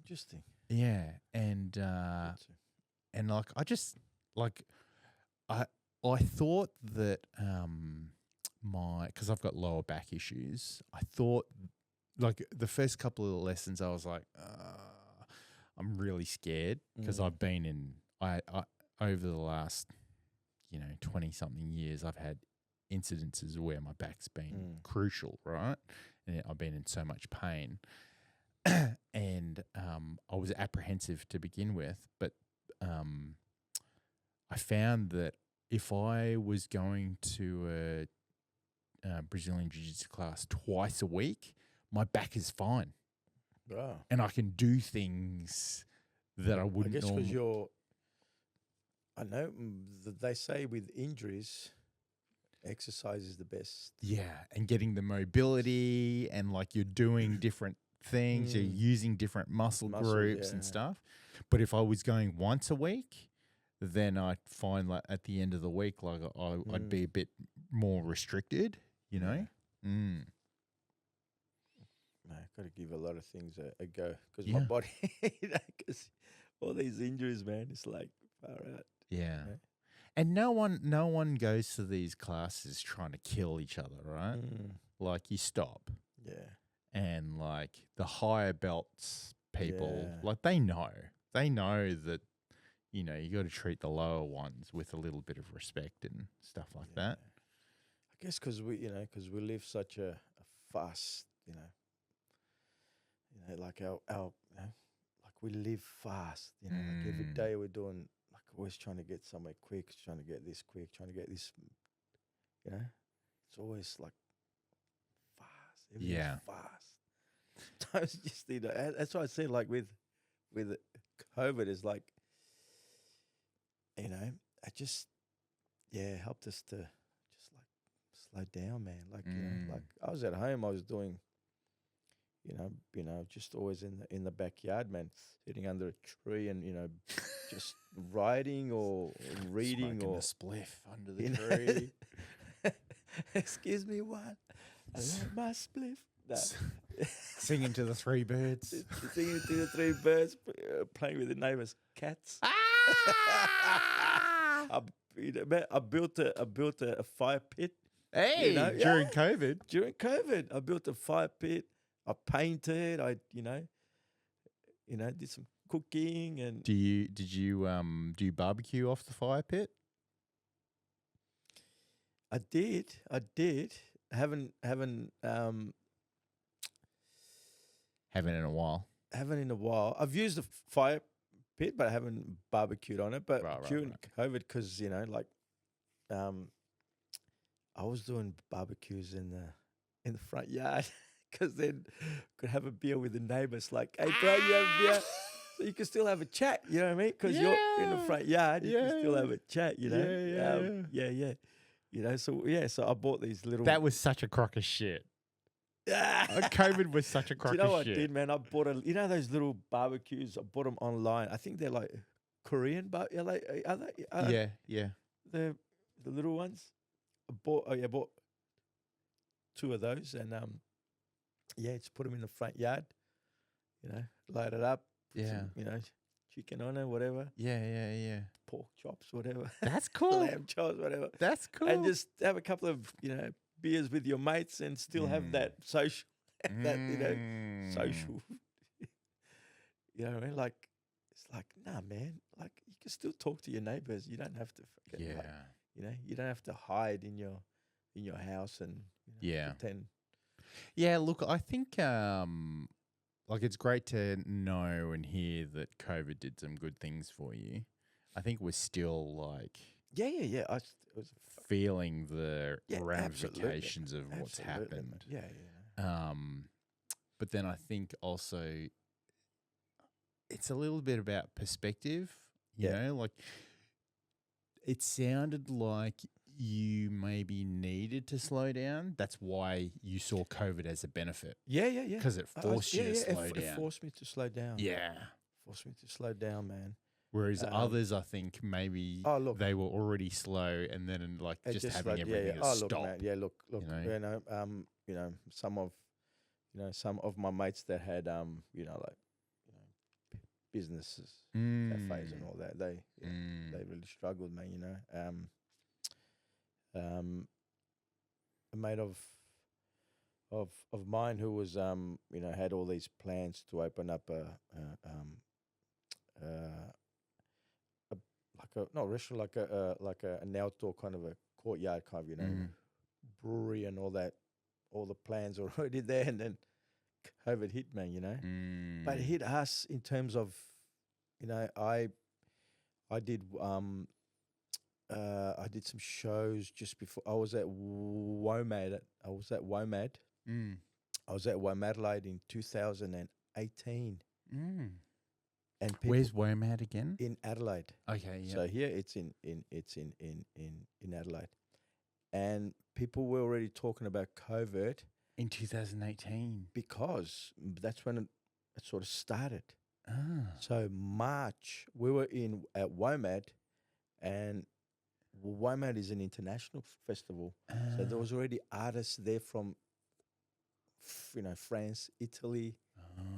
Interesting. Yeah. And like I just like I thought that because I've got lower back issues, I thought like the first couple of lessons I was like, I'm really scared because I've been in I over the last 20 something years, I've had incidences where my back's been crucial, right? And I've been in so much pain. And I was apprehensive to begin with, but I found that if I was going to a Brazilian Jiu-Jitsu class twice a week, my back is fine. Wow. And I can do things that I I wouldn't guess because normally. I know they say with injuries, exercise is the best. Yeah, and getting the mobility and like you're doing different things, you're using different muscle Muscles, groups and yeah. stuff. But if I was going once a week, then I'd find like at the end of the week, like I'd be a bit more restricted, you know? Mm. No, got to give a lot of things a go because my Yeah. body, because all these injuries, man, it's like far out. Yeah. Yeah. And no one goes to these classes trying to kill each other, right? Like you stop. Yeah. And like the higher belts people, Yeah. like they know that, you know, you got to treat the lower ones with a little bit of respect and stuff like that. I guess because we live such a fast, like our like we live fast, like every day we're doing, like always trying to get somewhere quick, trying to get this quick, trying to get this, it's always like fast. Everything's fast. Sometimes you just need that's why I say like with COVID is like, it just helped us to just like slow down, man. Like like I was at home, I was doing, just always in the backyard, man, sitting under a tree and just writing or reading Smoking or a spliff under the tree. Excuse me, what? I love my spliff. No. Singing to the three birds. Singing to the three birds, playing with the neighbours' cats. I built a fire pit. Hey, during COVID. During COVID, I built a fire pit. I painted. I did some cooking and. Did you barbecue off the fire pit? I did. Haven't in a while. Haven't in a while. I've used a fire pit, but I haven't barbecued on it. But during COVID, because I was doing barbecues in the front yard because then could have a beer with the neighbors. Like, hey, bro, you have a beer, so you can still have a chat. You know what I mean? Because you're in the front yard, you can still have a chat. You know? Yeah. So I bought these little. That was such a crock of shit. COVID was such a crock of shit. Do you know what I did, man? I bought those little barbecues. I bought them online. I think they're like Korean, but are they? Yeah. The little ones. I bought 2 of those, and just put them in the front yard. Light it up. Put some, chicken on it, whatever. Yeah. Pork chops, whatever. That's cool. Lamb chops, whatever. That's cool. And just have a couple of beers with your mates, and still have that social, social. You know what I mean? Like, it's like, nah, man. Like, you can still talk to your neighbors. You don't have to fucking, you don't have to hide in your house and pretend. Yeah, look, I think like it's great to know and hear that COVID did some good things for you. I think we're still like I was feeling the ramifications of what's happened. Yeah. But then I think also it's a little bit about perspective, you know, like it sounded like you maybe needed to slow down. That's why you saw COVID as a benefit. Yeah. Because it forced you to slow down. It forced me to slow down. Yeah. Forced me to slow down, man. Whereas others, I think maybe they were already slow, and then like just having everything stop. Look, man. Look. Some of my mates that had businesses, cafes, and all that. They really struggled, man. A mate of mine who was had all these plans to open up an outdoor kind of a courtyard kind of brewery and all that. All the plans were already there, and then COVID hit, man. But it hit us in terms of I did I did some shows just before. I was at WOMAD. I was at WOMAD. Mm. I was at WOMAD in 2018, Mm. and people Where's WOMAD again? in Adelaide. Okay, yeah. So here it's in Adelaide, and people were already talking about COVID In 2018. because that's when it sort of started. Ah. So March we were in at WOMAD, and WOMAD is an international festival. So there was already artists there from, France, Italy,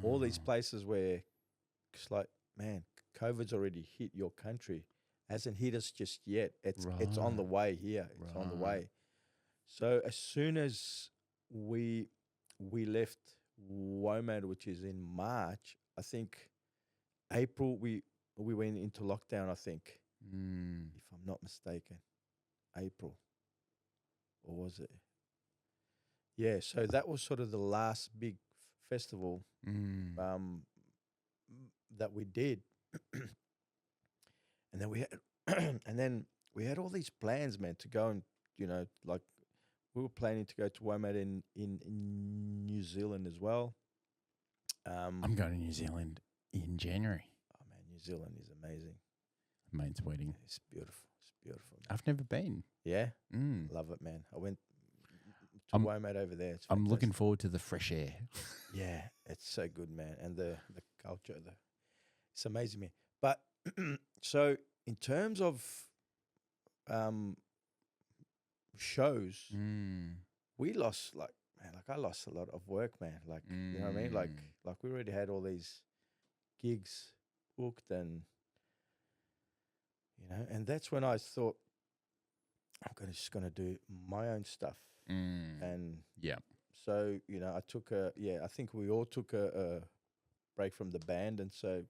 all these places where it's like, man, COVID's already hit your country. Hasn't hit us just yet. It's on the Right. way here. It's on the Right. way. So as soon as we left WOMAD, which is in March, I think April we went into lockdown. I think, Mm. if I'm not mistaken, April, or was it? Yeah. So that was sort of the last big festival Mm. that we did, and then we had, and then we had all these plans, man, to go and like we were planning to go to WOMAD in New Zealand as well. I'm going to New Zealand in January. Oh man, New Zealand is amazing. Mate's wedding. It's beautiful. It's beautiful. Man. I've never been. Yeah, Mm. love it, man. I went to I'm- WOMAD over there. It's I'm looking fantastic. forward to the fresh air. Yeah, it's so good, man, and the culture, it's amazing, man. But so in terms of shows, Mm. we lost like I lost a lot of work, man. Like you know what I mean? Like we already had all these gigs booked, and and that's when I thought I'm just gonna do my own stuff, Mm. and Yeah. so I took I think we all took a break from the band, and so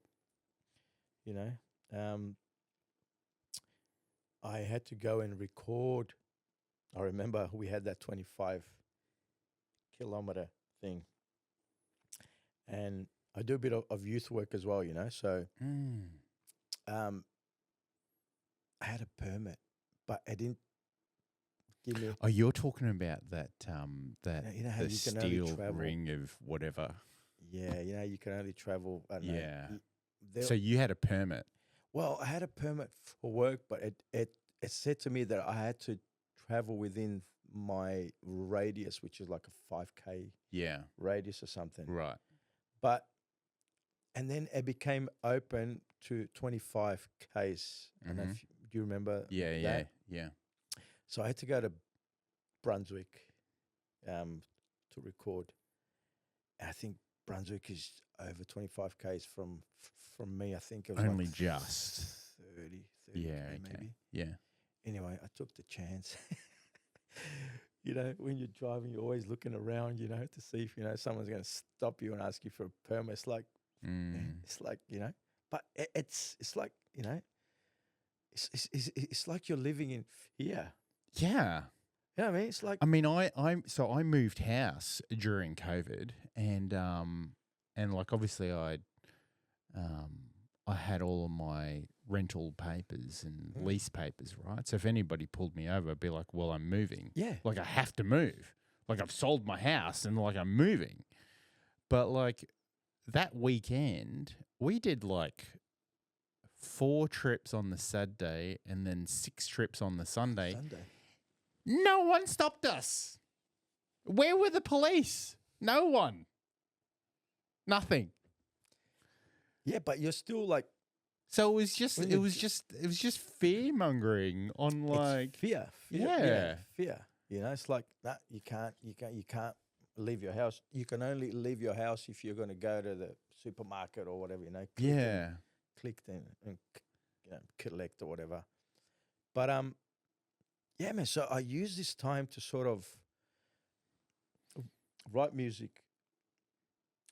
I had to go and record. I remember we had that 25-kilometer thing, and I do a bit of youth work as well, so Mm. I had a permit, but I didn't give me. Oh, you're talking about that that You know how the you can only steel travel. ring of whatever. Yeah, you can only travel. I don't know, Yeah. there- So you had a permit. well, I had a permit for work, but it said to me that I had to travel within my radius, which is like a 5K Yeah. radius or something. Right. But and then it became open to 25 Ks. I don't know if do you remember? Yeah. Yeah. that? Yeah. So I had to go to Brunswick to record. And I think Brunswick is over 25 Ks from me. I think it was Only like just. 30 Yeah. K Okay. maybe. Yeah. Anyway, I took the chance. When you're driving, you're always looking around, to see if someone's going to stop you and ask you for a permit. It's like, Mm. it's like but it's like it's like you're living in here. Yeah. You know what I mean? It's like I mean, I moved house during COVID, and like obviously I had all of my rental papers and lease papers, right? So if anybody pulled me over, I'd be like, well, I'm moving. yeah, Like I have to move. Like I've sold my house and like I'm moving. But like that weekend, we did like 4 trips on the Saturday and then 6 trips on the Sunday. No one stopped us. Where were the police? No one. Nothing. Yeah, but you're still like So it was just When it you was just fear mongering on like it's fear. Yeah. Fear. It's like that. You can't leave your house. You can only leave your house if you're going to go to the supermarket or whatever. Click and collect or whatever. But yeah, man. So I use this time to sort of write music,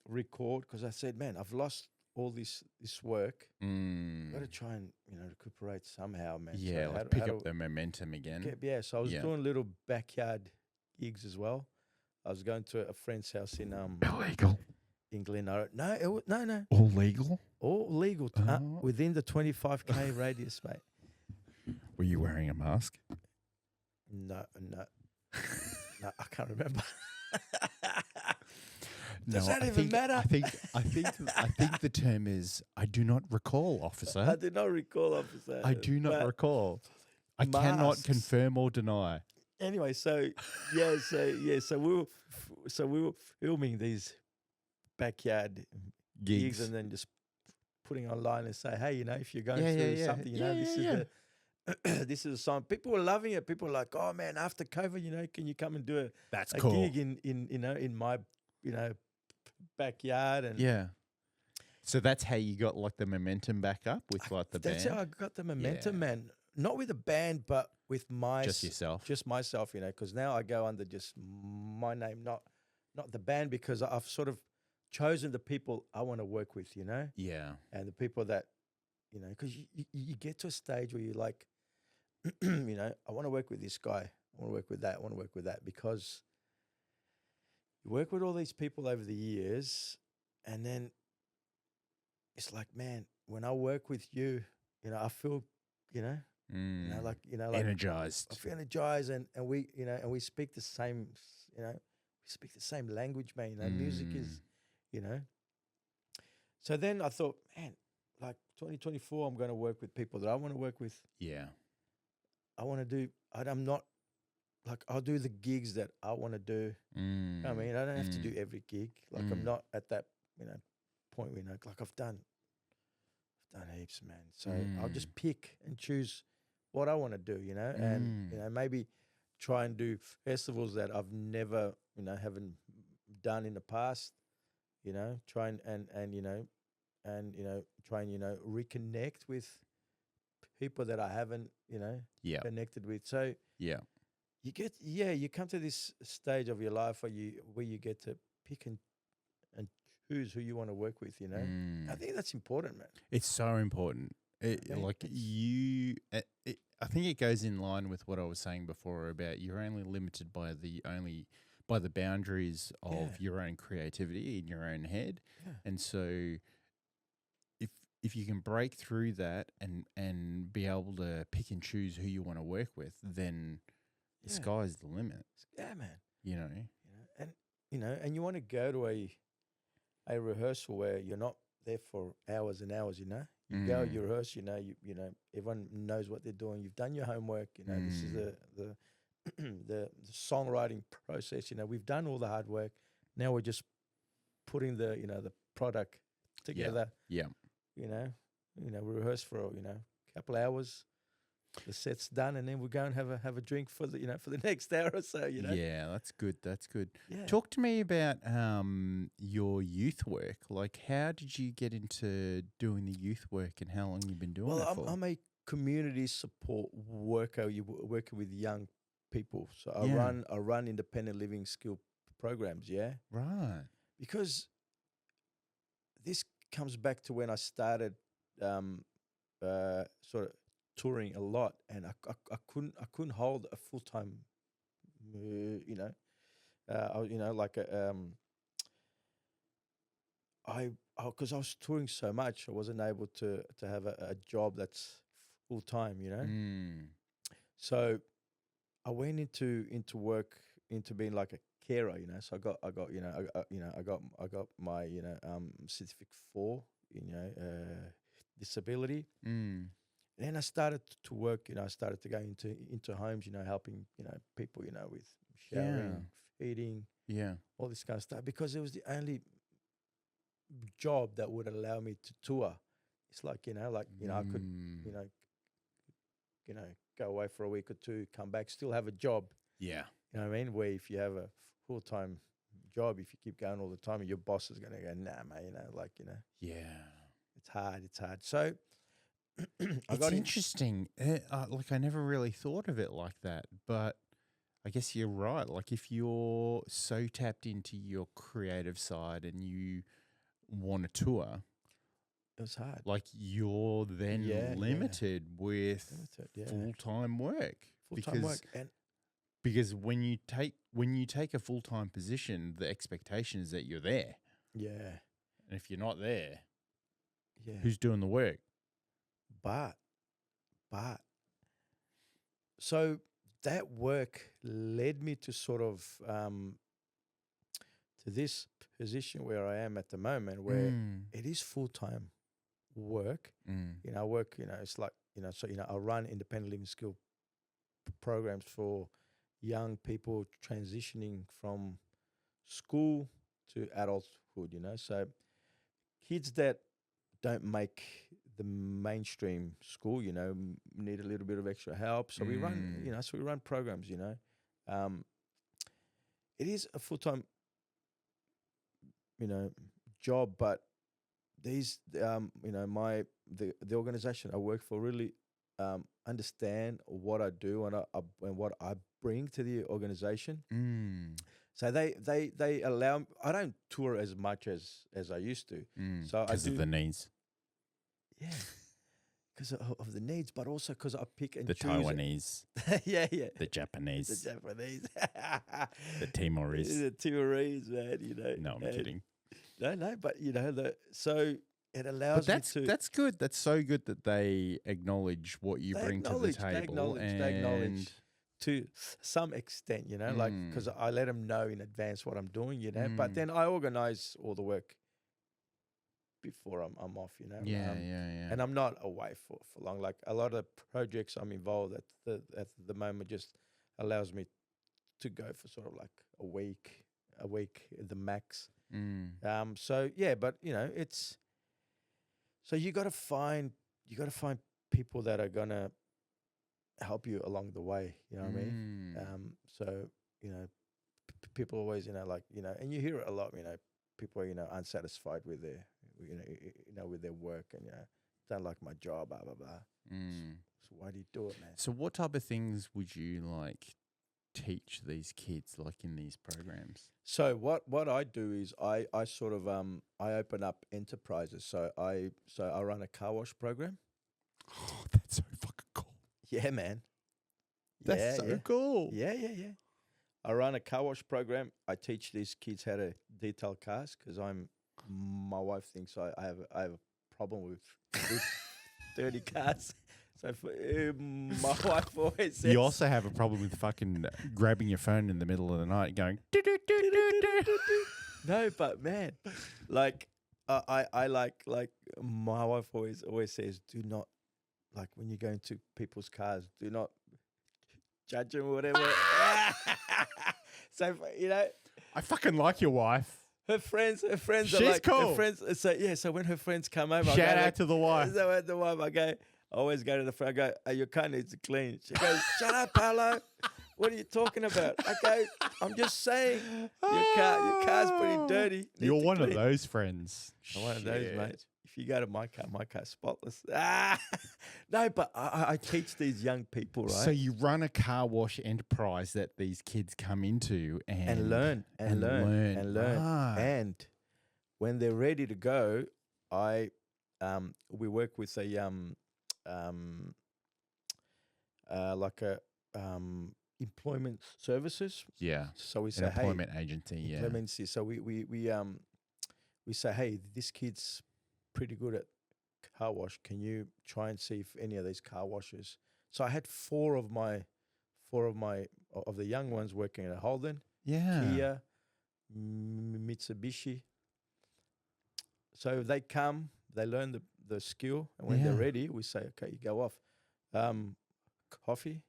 record, because I said, man, I've lost all this work. Got to try and recuperate somehow, man. Yeah, So like pick up the momentum again. so I was Yeah. doing little backyard gigs as well. I was going to a friend's house in Illegal. in Glen. No, no, All legal. all legal Oh. within the 25K radius, mate. Were you wearing a mask? No, no, no. I can't remember. No, Does that I even think, matter? I think the term is I do not recall, I officer. do not recall, officer. I do not but recall. I cannot masks. confirm or deny. Anyway, so we were filming these backyard gigs, and then just putting online and say, hey, if you're going through something, this is the this is a song. People were loving it. People were like, oh man, after COVID, can you come and do That's a cool. gig in my backyard? And Yeah. So that's how you got like the momentum back up with like the that's band? how I got the momentum, man. Not with the band, but with Just yourself. just myself, because now I go under just my name, not the band, because I've sort of chosen the people I want to work with, Yeah. and the people that, because you get to a stage where you're like, I want to work with this guy, I want to work with that, I want to work with that, because you work with all these people over the years, and then it's like, man, when I work with you, I feel, like energized. I feel energized, and we, and we speak the same, we speak the same language, man. Music is, So then I thought, man, like 2024, I'm going to work with people that I want to work with. Yeah. I want to do. I'm not like I'll do the gigs that I want to do. I mean, I don't have to do every gig. Like I'm not at that, point where like I've done heaps, man. So I'll just pick and choose what I want to do, and maybe try and do festivals that I've never, haven't done in the past. Try and try and reconnect with people that I haven't, connected with. So Yeah. you come to this stage of your life where you get to pick and choose who you want to work with. I think that's important, man. It's so important. I think it goes in line with what I was saying before about you're only limited by the boundaries of your own creativity in your own head. Yeah. And so if you can break through that and be able to pick and choose who you want to work with, then the sky's the limit. Yeah, man. And and you want to go to a rehearsal where you're not there for hours and hours, You go, you rehearse, everyone knows what they're doing. You've done your homework, this is the songwriting process, we've done all the hard work. Now we're just putting the product together. Yeah. We rehearse for a couple of hours. The set's done, and then we go and have a drink for the for the next hour or so. Yeah, that's good. That's good. Yeah. Talk to me about your youth work. Like, how did you get into doing the youth work, and how long you've been doing it for? I'm a community support worker. You working with young people, so I run independent living skill programs. Yeah, right. Because this comes back to when I started, sort of touring a lot, and I couldn't hold a full time, because I was touring so much, I wasn't able to have a job that's full time, So I went into work, into being like a carer, So I got my certificate for disability. Then I started to work, I started to go into homes, helping, people, with showering, feeding, all this kind of stuff, because it was the only job that would allow me to tour. It's like, I could, go away for a week or two, come back, still have a job. Yeah. You know what I mean? Where if you have a full-time job, if you keep going all the time, your boss is going to go, nah, mate, Yeah. it's hard. So it's interesting. Like, I never really thought of it like that, but I guess you're right. Like, if you're so tapped into your creative side and you want to tour, it was hard. Like, you're then limited with full-time work. Full-time work. Because when you take a full-time position, the expectation is that you're there. Yeah. And if you're not there, who's doing the work? But so that work led me to sort of to this position where I am at the moment, where it is full-time work. I work, it's like, so, I run independent living skill programs for young people transitioning from school to adulthood, so kids that don't make the mainstream school, need a little bit of extra help. So we run, we run programs, it is a full-time, job, but these, the organization I work for really understand what I do and what I bring to the organization. So they allow. I don't tour as much as I used to. So because of the needs. Yeah, because of the needs, but also because I pick and the choose. Taiwanese. Yeah. The Japanese. The Timorese. The Timorese, man. No, I'm kidding. No, but so it allows me to. That's good. That's so good that they acknowledge what you bring to the table. They acknowledge to some extent, like, because I let them know in advance what I'm doing, but then I organize all the work before I'm off, Yeah. And I'm not away for long. Like a lot of projects I'm involved at the moment just allows me to go for sort of like a week at the max. So yeah, but it's, so you got to find people that are gonna help you along the way. You know what I mean? So people always like and you hear it a lot. People are unsatisfied with their with their work and don't like my job. Blah blah blah. So why do you do it, man? So what type of things would you like teach these kids like in these programs? So what I do is I sort of I open up enterprises. So I run a car wash program. Oh, that's so fucking cool. Yeah, man. That's so cool. Yeah. I run a car wash program. I teach these kids how to detail cars because my wife thinks I have a problem with dirty cars. So my wife always says... You also have a problem with fucking grabbing your phone in the middle of the night going... No, but man, like, I like my wife always says, do not, like, when you go into people's cars, do not judge them or whatever. So, I fucking like your wife. Her friends She's are like... cool. Her friends, so when her friends come over... Shout out to the wife. So at the wife, I always go to the front. I go, your car needs to clean. She goes, shut up, Paulo. What are you talking about? I go, I'm just saying, your car's pretty dirty. You're one of those friends. I'm one of those, mate. If you go to my car's spotless. No, but I teach these young people, right? So you run a car wash enterprise that these kids come into and learn. Right. And when they're ready to go, we work with a like a employment services. Yeah. So we say, employment agency. Yeah. Employment. So we say, hey, this kid's pretty good at car wash. Can you try and see if any of these car washes? So I had four of the young ones working at Holden, Kia, Mitsubishi. So they come, they learn the skill, and when they're ready, we say, okay, you go off. Coffee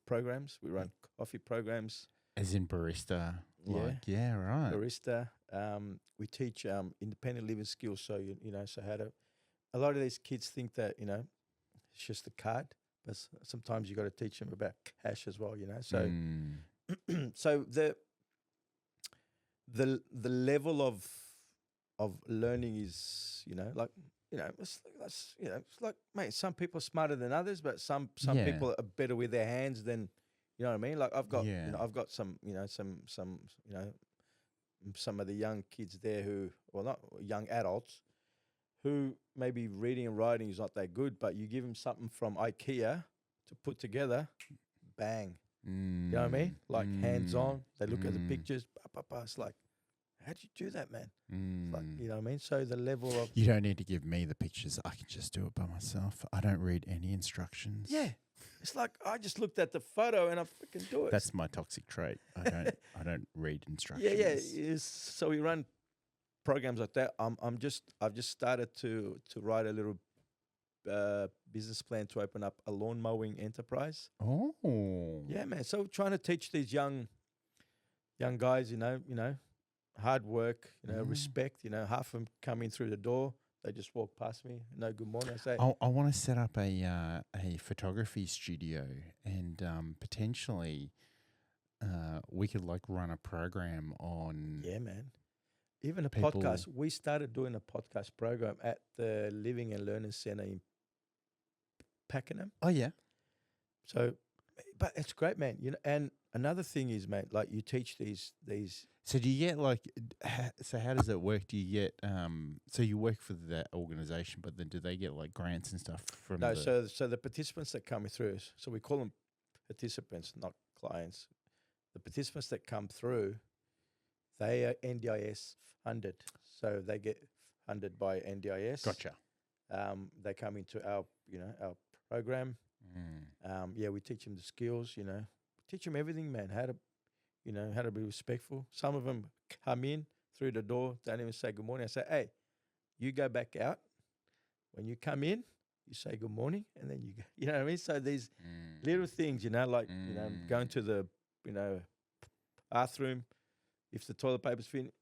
programs. We run coffee programs. As in barista. Yeah, right. Barista. We teach independent living skills. So so how to. A lot of these kids think that it's just a card, but sometimes you got to teach them about cash as well. So so the level of learning is it's like, mate, some people are smarter than others, but some people are better with their hands than, you know what I mean? Like I've got I've got some some of the young kids there who, well, not young adults, who maybe reading and writing is not that good, but you give them something from IKEA to put together, bang. You know what I mean? Like hands on, they look at the pictures, it's like, how'd you do that, man? Like, you know what I mean? So the level of... You don't need to give me the pictures. I can just do it by myself. I don't read any instructions. Yeah. It's like I just looked at the photo and I freaking do it. That's my toxic trait. I don't read instructions. yeah. So we run programs like that. I've just started to write a little business plan to open up a lawn mowing enterprise. Oh. Yeah, man. So trying to teach these young guys, hard work, respect. Half of them come in through the door. They just walk past me. No good morning. I say, I want to set up a photography studio, and potentially we could like run a program on. yeah, man. Even a People- podcast. We started doing a podcast program at the Living and Learning Center in Pakenham. Oh yeah. So, but it's great, man. And another thing is, man, like you teach these. So do you get like? So how does it work? Do you get So you work for that organization, but then do they get like grants and stuff from? No, the... so the participants that come through, so we call them participants, not clients. The participants that come through, they are NDIS funded, so they get funded by NDIS. Gotcha. They come into our program. Mm. We teach them the skills. Teach them everything, man. How to be respectful. Some of them come in through the door, don't even say good morning. I say, hey, you go back out. When you come in, you say good morning, and then you go. You know what I mean? So these little things, like going to the bathroom. If the toilet paper's finished,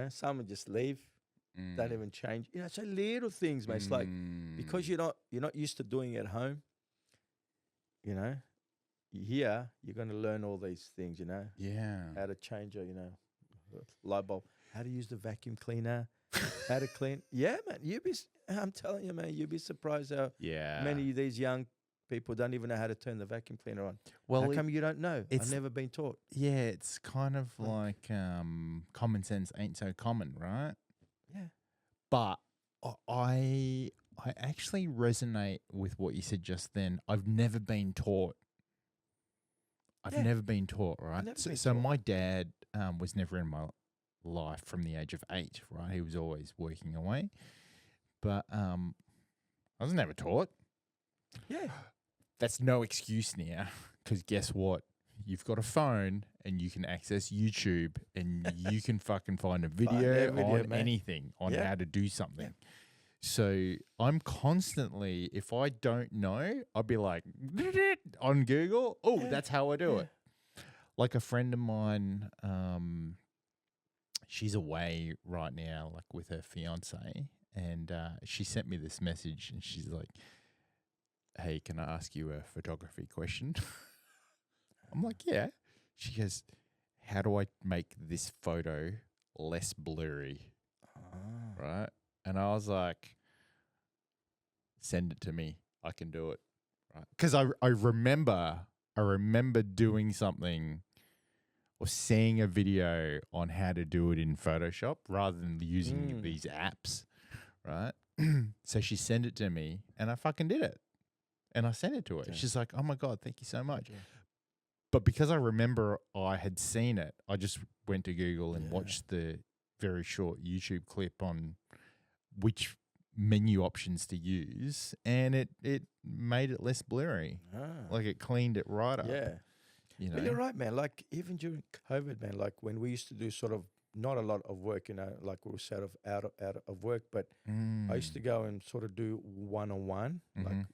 some will just leave. Don't even change. So little things, mate. It's like because you're not used to doing it at home. Here you're going to learn all these things. Yeah. How to change a light bulb, how to use the vacuum cleaner, how to clean. Yeah, man. I'm telling you, man. You'd be surprised how many of these young people don't even know how to turn the vacuum cleaner on. Well, how come you don't know? I've never been taught. Yeah, it's kind of like common sense ain't so common, right? Yeah. But I actually resonate with what you said just then. I've never been taught. Never been taught, right? So my dad was never in my life from the age of 8, right? He was always working away. But I was never taught. Yeah. That's no excuse now, because guess what? You've got a phone and you can access YouTube and you can fucking find a video on anything on how to do something. Yeah. So I'm constantly, if I don't know, I'll be like on Google. Oh, that's how I do it. Like a friend of mine, she's away right now, like with her fiance, and she sent me this message, and she's like, "Hey, can I ask you a photography question?" I'm like, "Yeah." She goes, "How do I make this photo less blurry?" Right? And I was like, "Send it to me. I can do it." Right? Because I remember doing something or seeing a video on how to do it in Photoshop rather than using these apps, right? So she sent it to me and I fucking did it. And I sent it to her. Yeah. She's like, "Oh my God, thank you so much." Yeah. But because I remember I had seen it, I just went to Google and watched the very short YouTube clip on which menu options to use, and it made it less blurry. Like it cleaned it right up. Yeah. But you're right, man. Like even during COVID, man, like when we used to do sort of not a lot of work, like we were sort of out of work, but I used to go and sort of do one-on-one, like,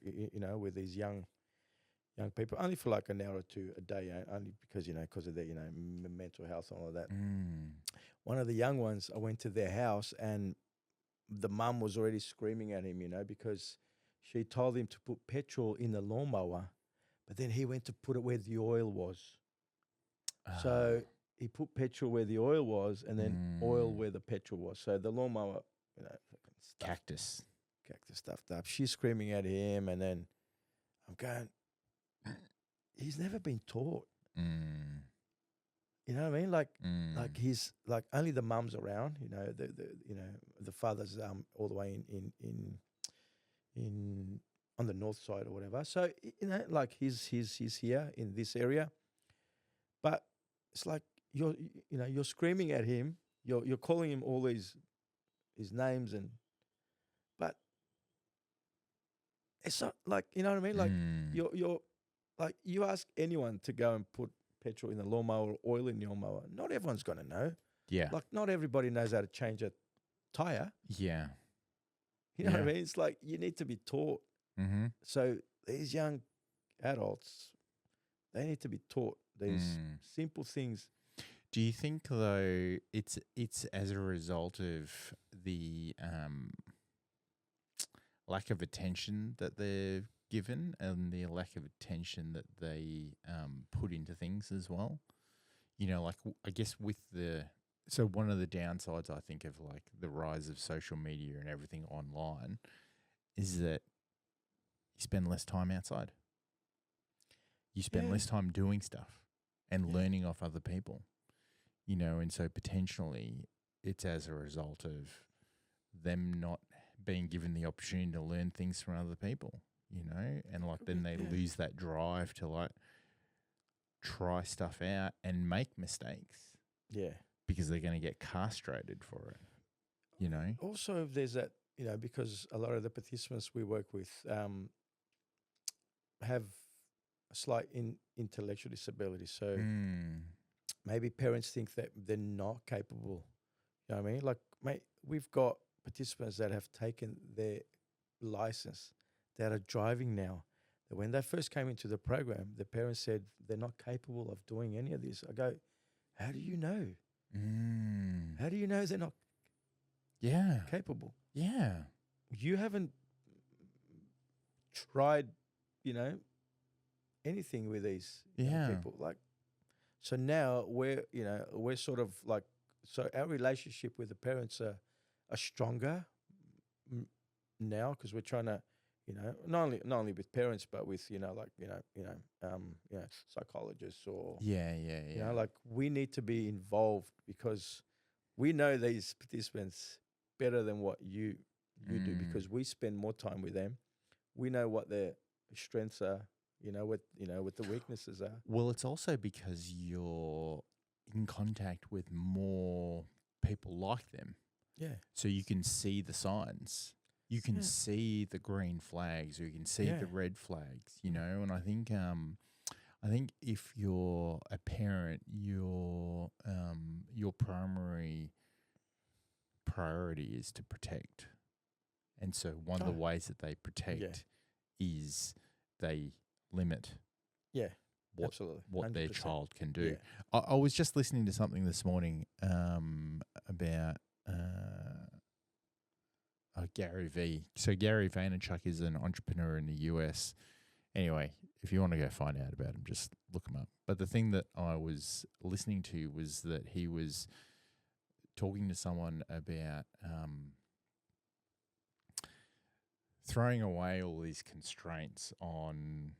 with these young people, only for like an hour or two a day, only because of their, mental health and all of that. One of the young ones, I went to their house and the mum was already screaming at him, because she told him to put petrol in the lawnmower, but then he went to put it where the oil was. So he put petrol where the oil was and then oil where the petrol was. So the lawnmower, cactus stuffed up. She's screaming at him, and then I'm going, he's never been taught. You know what I mean? Like he's like only the mum's around. The father's all the way in on the north side or whatever. So like he's here in this area, but it's like you're screaming at him. You're calling him all his names, but it's not like, you know what I mean? Like Mm. you're like, you ask anyone to go and put petrol in the lawnmower or oil in your mower. Not everyone's gonna know. Yeah. Like not everybody knows how to change a tire. Yeah. You know what I Yeah. mean? It's like you need to be taught. Mm-hmm. So these young adults, they need to be taught these Mm. simple things. Do you think though it's as a result of the lack of attention that they're given and the lack of attention that they put into things as well? You know, like I guess with so one of the downsides I think of like the rise of social media and everything online is that you spend less time outside. You spend Yeah, less time doing stuff and yeah, learning off other people, you know, and so potentially it's as a result of them not being given the opportunity to learn things from other people, you know, and like could then be, they yeah, lose that drive to like try stuff out and make mistakes yeah. because they're going to get castrated for it, you know? Also, there's that, you know, because a lot of the participants we work with have a slight intellectual disability. So Mm. maybe parents think that they're not capable. You know what I mean? Like, mate, we've got participants that have taken their license that are driving now. That when they first came into the program, the parents said they're not capable of doing any of this. I go, how do you know? Mm. How do you know they're not Yeah. capable? Yeah. You haven't tried, you know, anything with these young Yeah. people. Like, so now we're sort of like, so our relationship with the parents are stronger now because we're trying to, you know, not only with parents but with, you know, like, psychologists or, Yeah. Yeah. you Yeah. know, like we need to be involved because we know these participants better than what you do Mm. because we spend more time with them. We know what their strengths are, what the weaknesses are. Well, it's also because you're in contact with more people like them. Yeah. So you can see the signs. You can Yeah. see the green flags or you can see Yeah. the red flags, you know? And I think if you're a parent, your primary priority is to protect. And so one of the Oh, ways that they yeah. protect is they limit Yeah. what Absolutely. what their 100%. child can do. Yeah. I was just listening to something this morning about Gary V. So Gary Vaynerchuk is an entrepreneur in the US. Anyway, if you want to go find out about him, just look him up. But the thing that I was listening to was that he was talking to someone about throwing away all these constraints on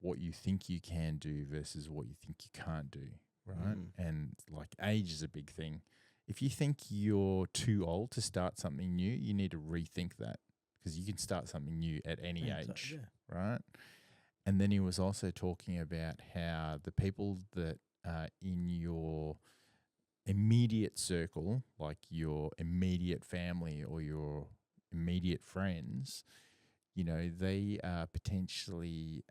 what you think you can do versus what you think you can't do, right? Mm. And like age is a big thing. If you think you're too old to start something new, you need to rethink that because you can start something new at any Anytime, age, yeah. right? And then he was also talking about how the people that are in your immediate circle, like your immediate family or your immediate friends, you know, they are potentially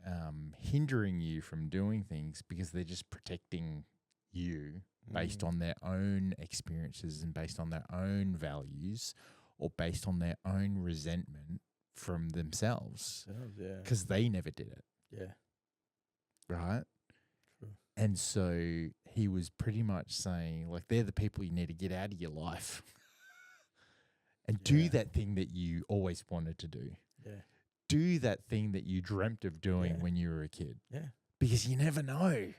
hindering you from doing things because they're just protecting you based on their own experiences and based on their own values or based on their own resentment from themselves So, yeah. because they never did it, Yeah. right? True. And so he was pretty much saying, like, they're the people you need to get out of your life and do Yeah. that thing that you always wanted to do. Yeah. Do that thing that you dreamt of doing Yeah. when you were a kid Yeah. because you never know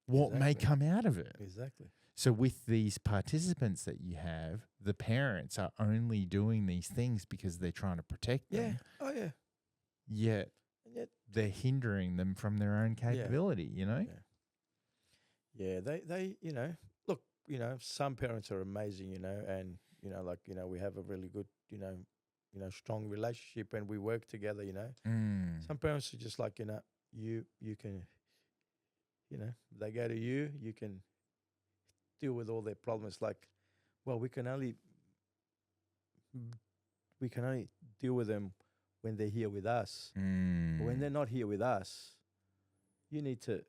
what may Exactly. come out of it. Exactly. So with these participants that you have, the parents are only doing these things because they're trying to protect Yeah. them, Oh yeah. yet And yet, they're hindering them from their own capability, you know? yeah. Yeah. They look, some parents are amazing, and like, we have a really good, strong relationship and we work together, Mm. Some parents are just like, you can, they go to you, you can deal with all their problems. Like, well, we can only deal with them when they're here with us. But when Mm. they're not here with us, you need to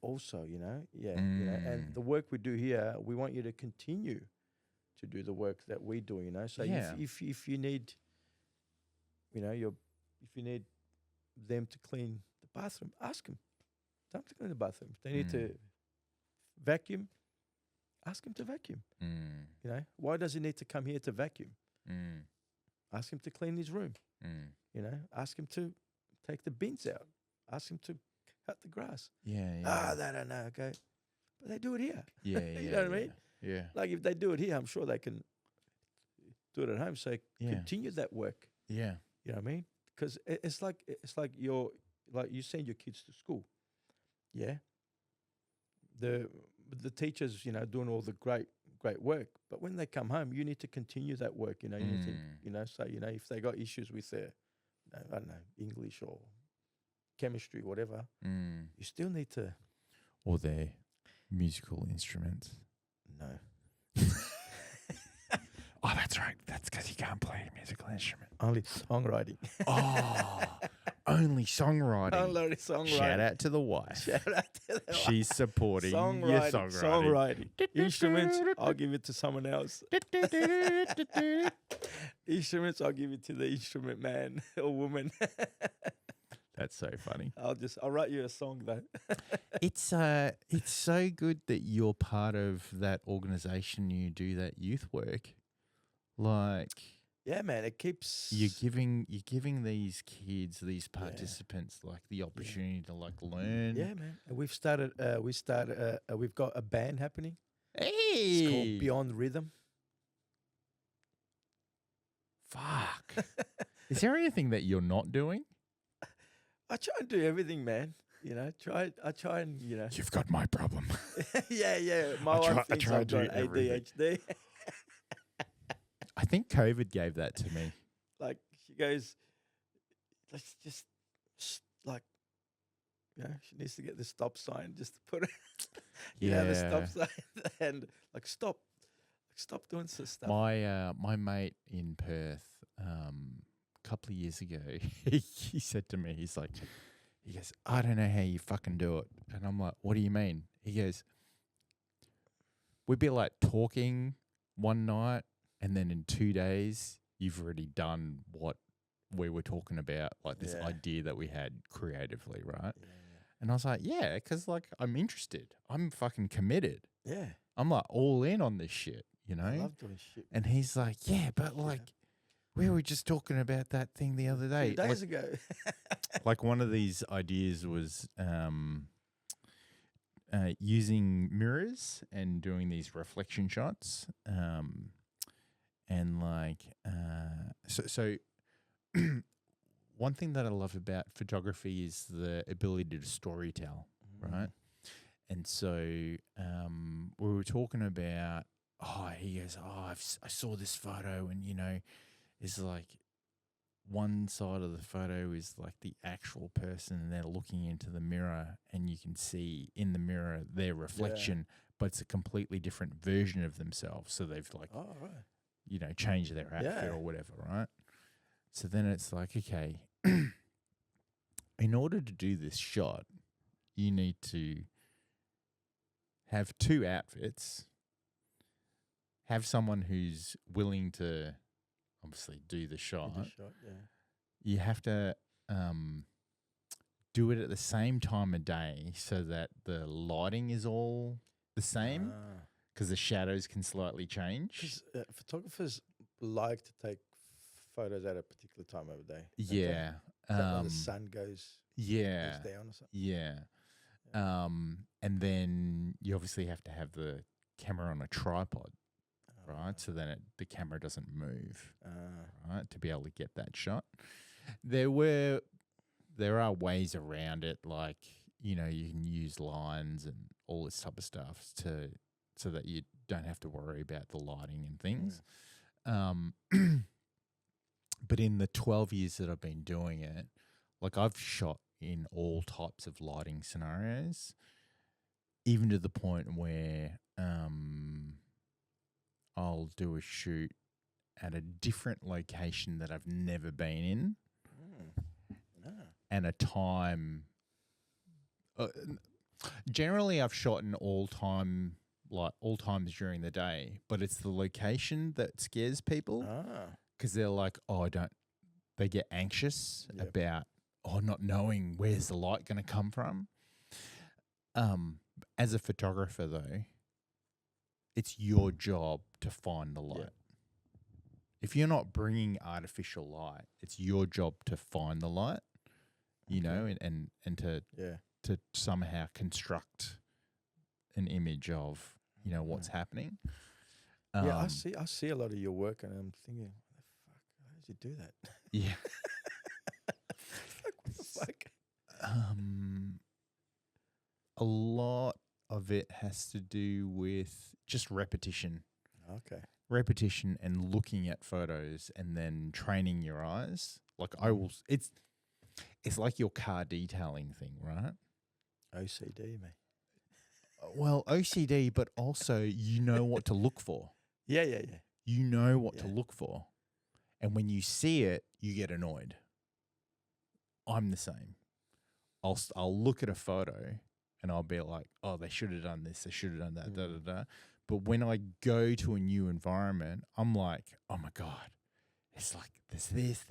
also, and the work we do here, we want you to continue to do the work that we do, So Yeah. if you need, if you need them to clean the bathroom, ask them. Tell them to clean the bathroom. If they need to vacuum, ask him to vacuum. Mm. Why does he need to come here to vacuum? Mm. Ask him to clean his room. Mm. Ask him to take the bins out. Ask him to cut the grass. Yeah, yeah. They don't know, okay? But they do it here. Yeah, You yeah, know what I mean? Yeah. Like if they do it here, I'm sure they can do it at home. So Yeah. continue that work. Yeah. You know what I mean? Because it's like you send your kids to school. Yeah. The teachers, doing all the great work. But when they come home, you need to continue that work. You need to, so if they got issues with their, I don't know, English or chemistry, whatever, you still need to. Or their musical instruments. No. Oh, that's right. That's because you can't play a musical instrument. Only songwriting. Oh, only songwriting. Only songwriting. Shout out to the wife. Shout out to the wife. She's supporting your songwriting. Instruments, I'll give it to someone else. Instruments, I'll give it to the instrument man or woman. That's so funny. I'll write you a song though. It's so good that you're part of that organization. You do that youth work, like yeah, man. It keeps you're giving these kids, these participants, like the opportunity to like learn. Yeah, man. And we've got a band happening. Hey, it's called Beyond Rhythm. Fuck. Is there anything that you're not doing? I try and do everything, man. I try and You've got my problem. yeah. My wife thinks I've got ADHD. I think COVID gave that to me. Like she goes, let's just she needs to get the stop sign just to put it. The stop sign and stop doing some stuff. My mate in Perth, a couple of years ago, he said to me, he goes, I don't know how you fucking do it. And I'm like, what do you mean? He goes, we'd be like talking one night and then in 2 days, you've already done what we were talking about, like this idea that we had creatively, right? Yeah. And I was like, yeah, because like I'm interested. I'm fucking committed. Yeah. I'm like all in on this shit, I love doing shit. And he's like, yeah, but like we were just talking about that thing the other day. 2 days ago. Like one of these ideas was using mirrors and doing these reflection shots. And like, so one thing that I love about photography is the ability to storytell, right? And so we were talking about, he goes, I saw this photo and, it's like one side of the photo is like the actual person and they're looking into the mirror and you can see in the mirror their reflection, but it's a completely different version of themselves. So they've like, changed their outfit or whatever, right? So then it's like, okay, in order to do this shot, you need to have 2 outfits, have someone who's willing to obviously do the shot. You have to do it at the same time of day so that the lighting is all the same because the shadows can slightly change. Because photographers like to take photos at a particular time of the day. Yeah. When the sun goes down or something. Yeah. And then you obviously have to have the camera on a tripod, right? So then the camera doesn't move, right? To be able to get that shot. There are ways around it, like, you can use lines and all this type of stuff so that you don't have to worry about the lighting and things. But in the 12 years that I've been doing it, like I've shot in all types of lighting scenarios, even to the point where I'll do a shoot at a different location that I've never been in, and a time. Generally, I've shot in all times during the day, but it's the location that scares people because they're like, they get anxious about not knowing where's the light going to come from. As a photographer, though, it's your job to find the light. Yeah. If you're not bringing artificial light, it's your job to find the light, you know, and to somehow construct an image of, you know, what's happening. I see a lot of your work, and I'm thinking, how does he do that? Yeah. What the fuck? A lot of it has to do with just repetition. Okay. Repetition and looking at photos and then training your eyes. Like it's like your car detailing thing, right? OCD, mate. Well, OCD, but also you know what to look for. Yeah. You know what to look for. And when you see it, you get annoyed. I'm the same. I'll look at a photo and I'll be like, oh, they should have done this. They should have done that, da, da, da. But when I go to a new environment, I'm like, oh, my God. It's like, there's this.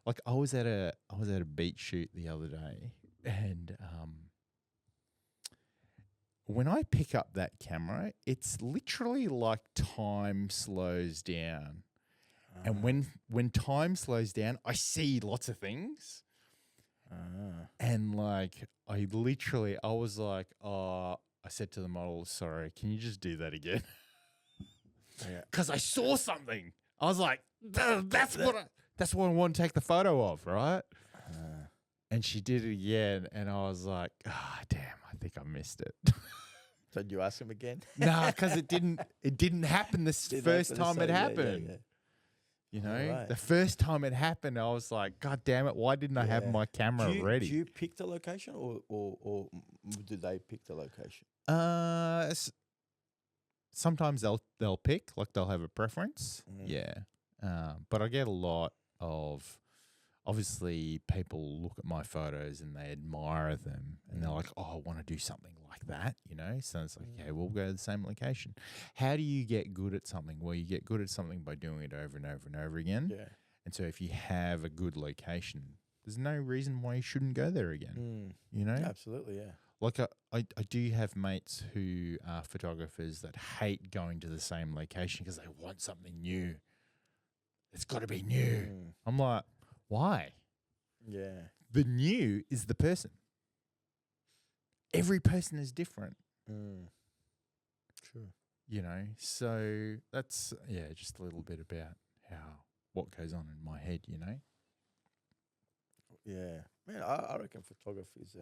Like I was at a beach shoot the other day, and when I pick up that camera, it's literally like time slows down. And when time slows down, I see lots of things. And like I was like, I said to the model, sorry, can you just do that again? Because I saw something. I was like, that's what I want to take the photo of, right? And she did it again, and I was like, damn, I think I missed it. So did you ask him again? Nah, because it didn't happen first time it happened. Yeah. You know, the first time it happened, I was like, God damn it, why didn't I have my camera ready? Do you pick the location or do they pick the location? Sometimes they'll pick, like they'll have a preference. Yeah. But I get a lot of, obviously, people look at my photos and they admire them and they're like, I want to do something like that, you know? So it's like, okay, we'll go to the same location. How do you get good at something? Well, you get good at something by doing it over and over and over again. Yeah. And so if you have a good location, there's no reason why you shouldn't go there again, you know? Absolutely, yeah. Like I do have mates who are photographers that hate going to the same location because they want something new. It's got to be new. I'm like, why? Yeah. The new is the person. Every person is different. True. You know, so that's, just a little bit about what goes on in my head, you know? Yeah. Man, I reckon photography is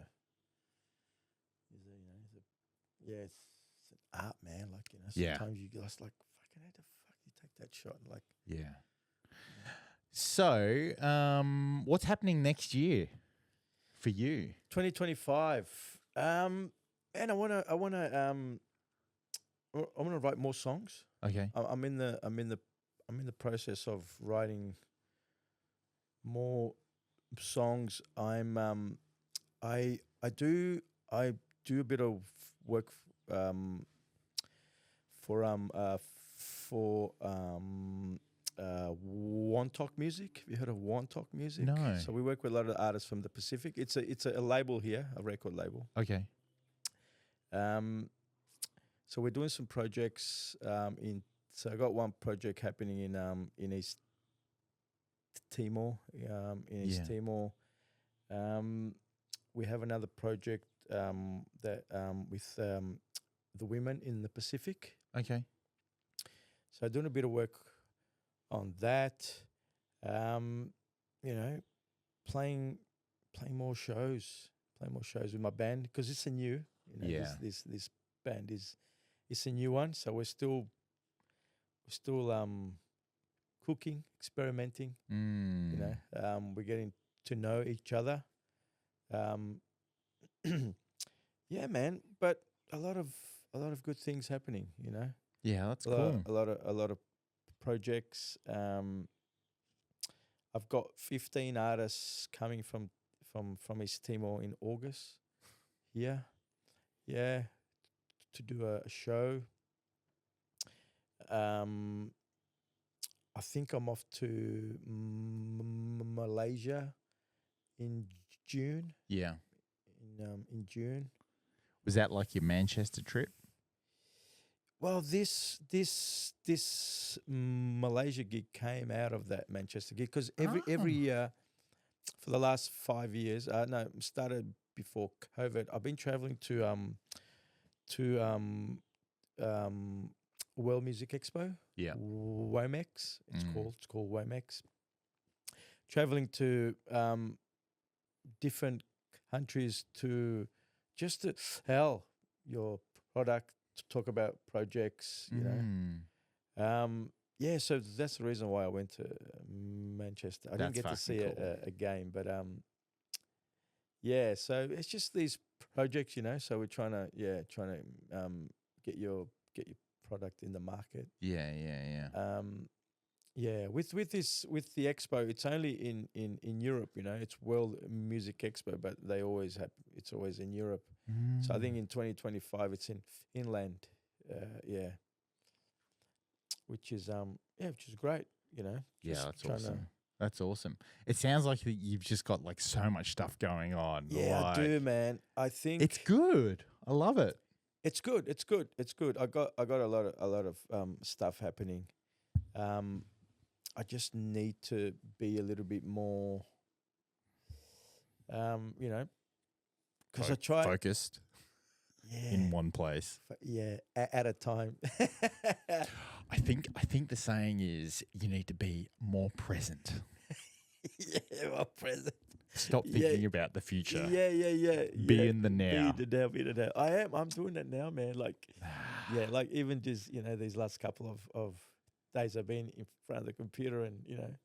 it's an art, man. Like, you know, sometimes you just like, fucking how the fuck you take that shot? Like, yeah. So, what's happening next year for you? 2025. Man, I wanna write more songs. Okay. I'm in the process of writing more songs. I do a bit of work for One Talk Music. Have you heard of One Talk Music? No. So we work with a lot of artists from the Pacific. It's a label here, a record label. Okay. So we're doing some projects So I got one project happening in East Timor. East Timor. We have another project that with the women in the Pacific. Okay. So doing a bit of work on that. You know, playing more shows with my band because it's a new. You know, this band it's a new one, so we're still cooking, experimenting. You know, we're getting to know each other. Yeah, man. But a lot of good things happening. You know. Yeah, that's cool. A lot of projects. I've got 15 artists coming from East Timor in August here. Yeah, to do a show. Um, I think I'm off to Malaysia in June. Yeah. In June. Was that like your Manchester trip? Well, this Malaysia gig came out of that Manchester gig because every year for the last 5 years, no, started before COVID. I've been traveling to World Music Expo. Yeah. WOMEX. It's called WOMEX. Traveling to different countries to just to your product, to talk about projects, you know. Yeah, so that's the reason why I went to Manchester. I didn't get to see a game, but yeah, so it's just these projects, you know. So we're trying to get your product in the market. Yeah. Yeah, with the expo, it's only in Europe, you know. It's World Music Expo, but it's always in Europe. So I think in 2025 it's in Finland. Yeah. Which is great, you know. Yeah, that's awesome. That's awesome. It sounds like you've just got like so much stuff going on. Yeah, like, I do, man. I think it's good. I love it. It's good. I got a lot of stuff happening. I just need to be a little bit more, you know, because I try focused. Yeah. In one place. Yeah, at a time. I think the saying is you need to be more present. Yeah, more present. Stop thinking about the future. Yeah. Be in the now. Be the now. I'm doing that now, man. Like, yeah, like even just, you know, these last couple of days I've been in front of the computer and, you know,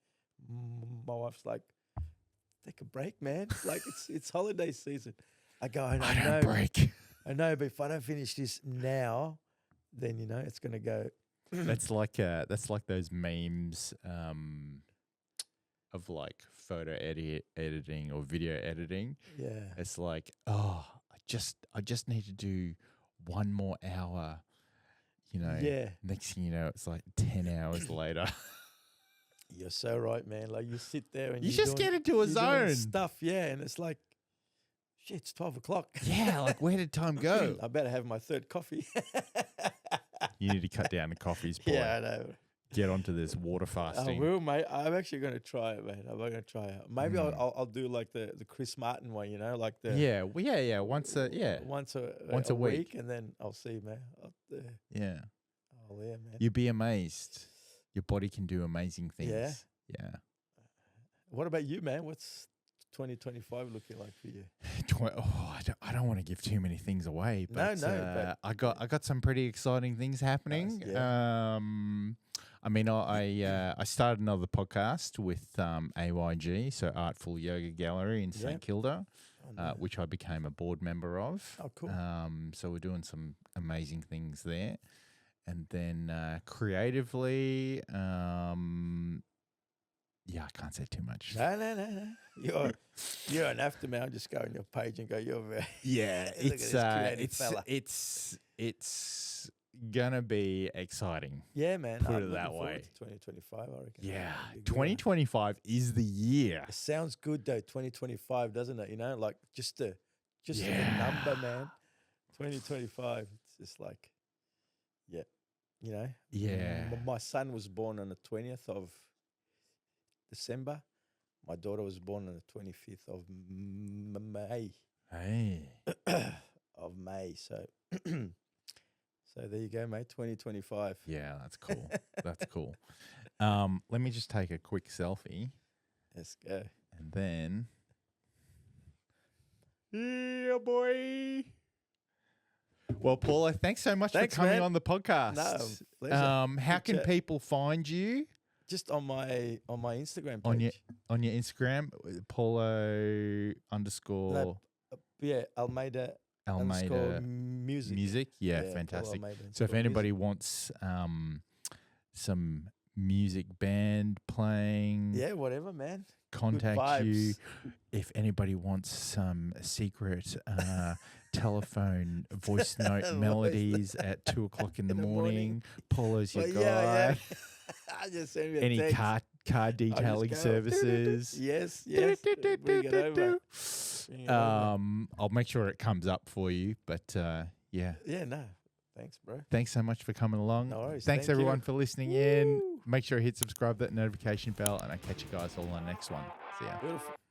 my wife's like, take a break, man. Like it's holiday season. I go, I know. Break. I know, but if I don't finish this now, then, you know, it's going to go. That's like those memes of like photo editing or video editing. Yeah. It's like, oh, I just need to do one more hour, you know. Yeah. Next thing you know, it's like 10 hours later. You're so right, man. Like you sit there and you just get into a zone. Stuff, yeah, and it's like, shit, it's 12 o'clock. Yeah, like where did time go? I better have my third coffee. You need to cut down the coffees, boy. Yeah, I know. Get onto this water fasting. I will, mate. I'm actually going to try it, man. I'm going to try it. Maybe I'll do like the Chris Martin one, you know, like the once a week, and then I'll see, man. Yeah. Oh yeah, man. You'd be amazed. Your body can do amazing things. Yeah. What about you, man? What's 2025 looking like for you? I don't want to give too many things away, but but I got some pretty exciting things happening. Nice, yeah. I mean, I started another podcast with AYG, so Artful Yoga Gallery in St Kilda, which I became a board member of. Oh, cool. So we're doing some amazing things there, and then creatively, yeah, I can't say too much. No. You're an aftermath. I'll just go on your page and go, you're very it's gonna be exciting. Yeah, man. Put it that way. 2025, I reckon. Yeah, 2025 is the year. It sounds good though, 2025, doesn't it? You know, like just a number, man. 2025. It's just like, yeah, you know. Yeah. My son was born on the 20th of December. My daughter was born on the 25th of May. Hey. Of May. So so there you go, mate. 2025. Yeah, that's cool. That's cool. Let me just take a quick selfie. Let's go. And then yeah, boy. Well, Paulo, thanks so much for coming on the podcast. No, pleasure. How can people find you? Just on my Instagram page. On your Instagram, Paulo _. Almeida music. Yeah, fantastic. So if anybody wants some music band playing. Yeah, whatever, man. Contact you vibes. if anybody wants some secret telephone voice note Voice melodies at 2:00 in the morning. Paulo's your But guy. yeah. I just send me a Any text. car detailing go, services. Yes. Bring it over. Bring it over. I'll make sure it comes up for you. But yeah. Yeah, no. Thanks, bro. Thanks so much for coming along. No worries. Thanks Thank everyone you. for listening in. Make sure you hit subscribe, that notification bell, and I'll catch you guys all on the next one. See ya. Beautiful.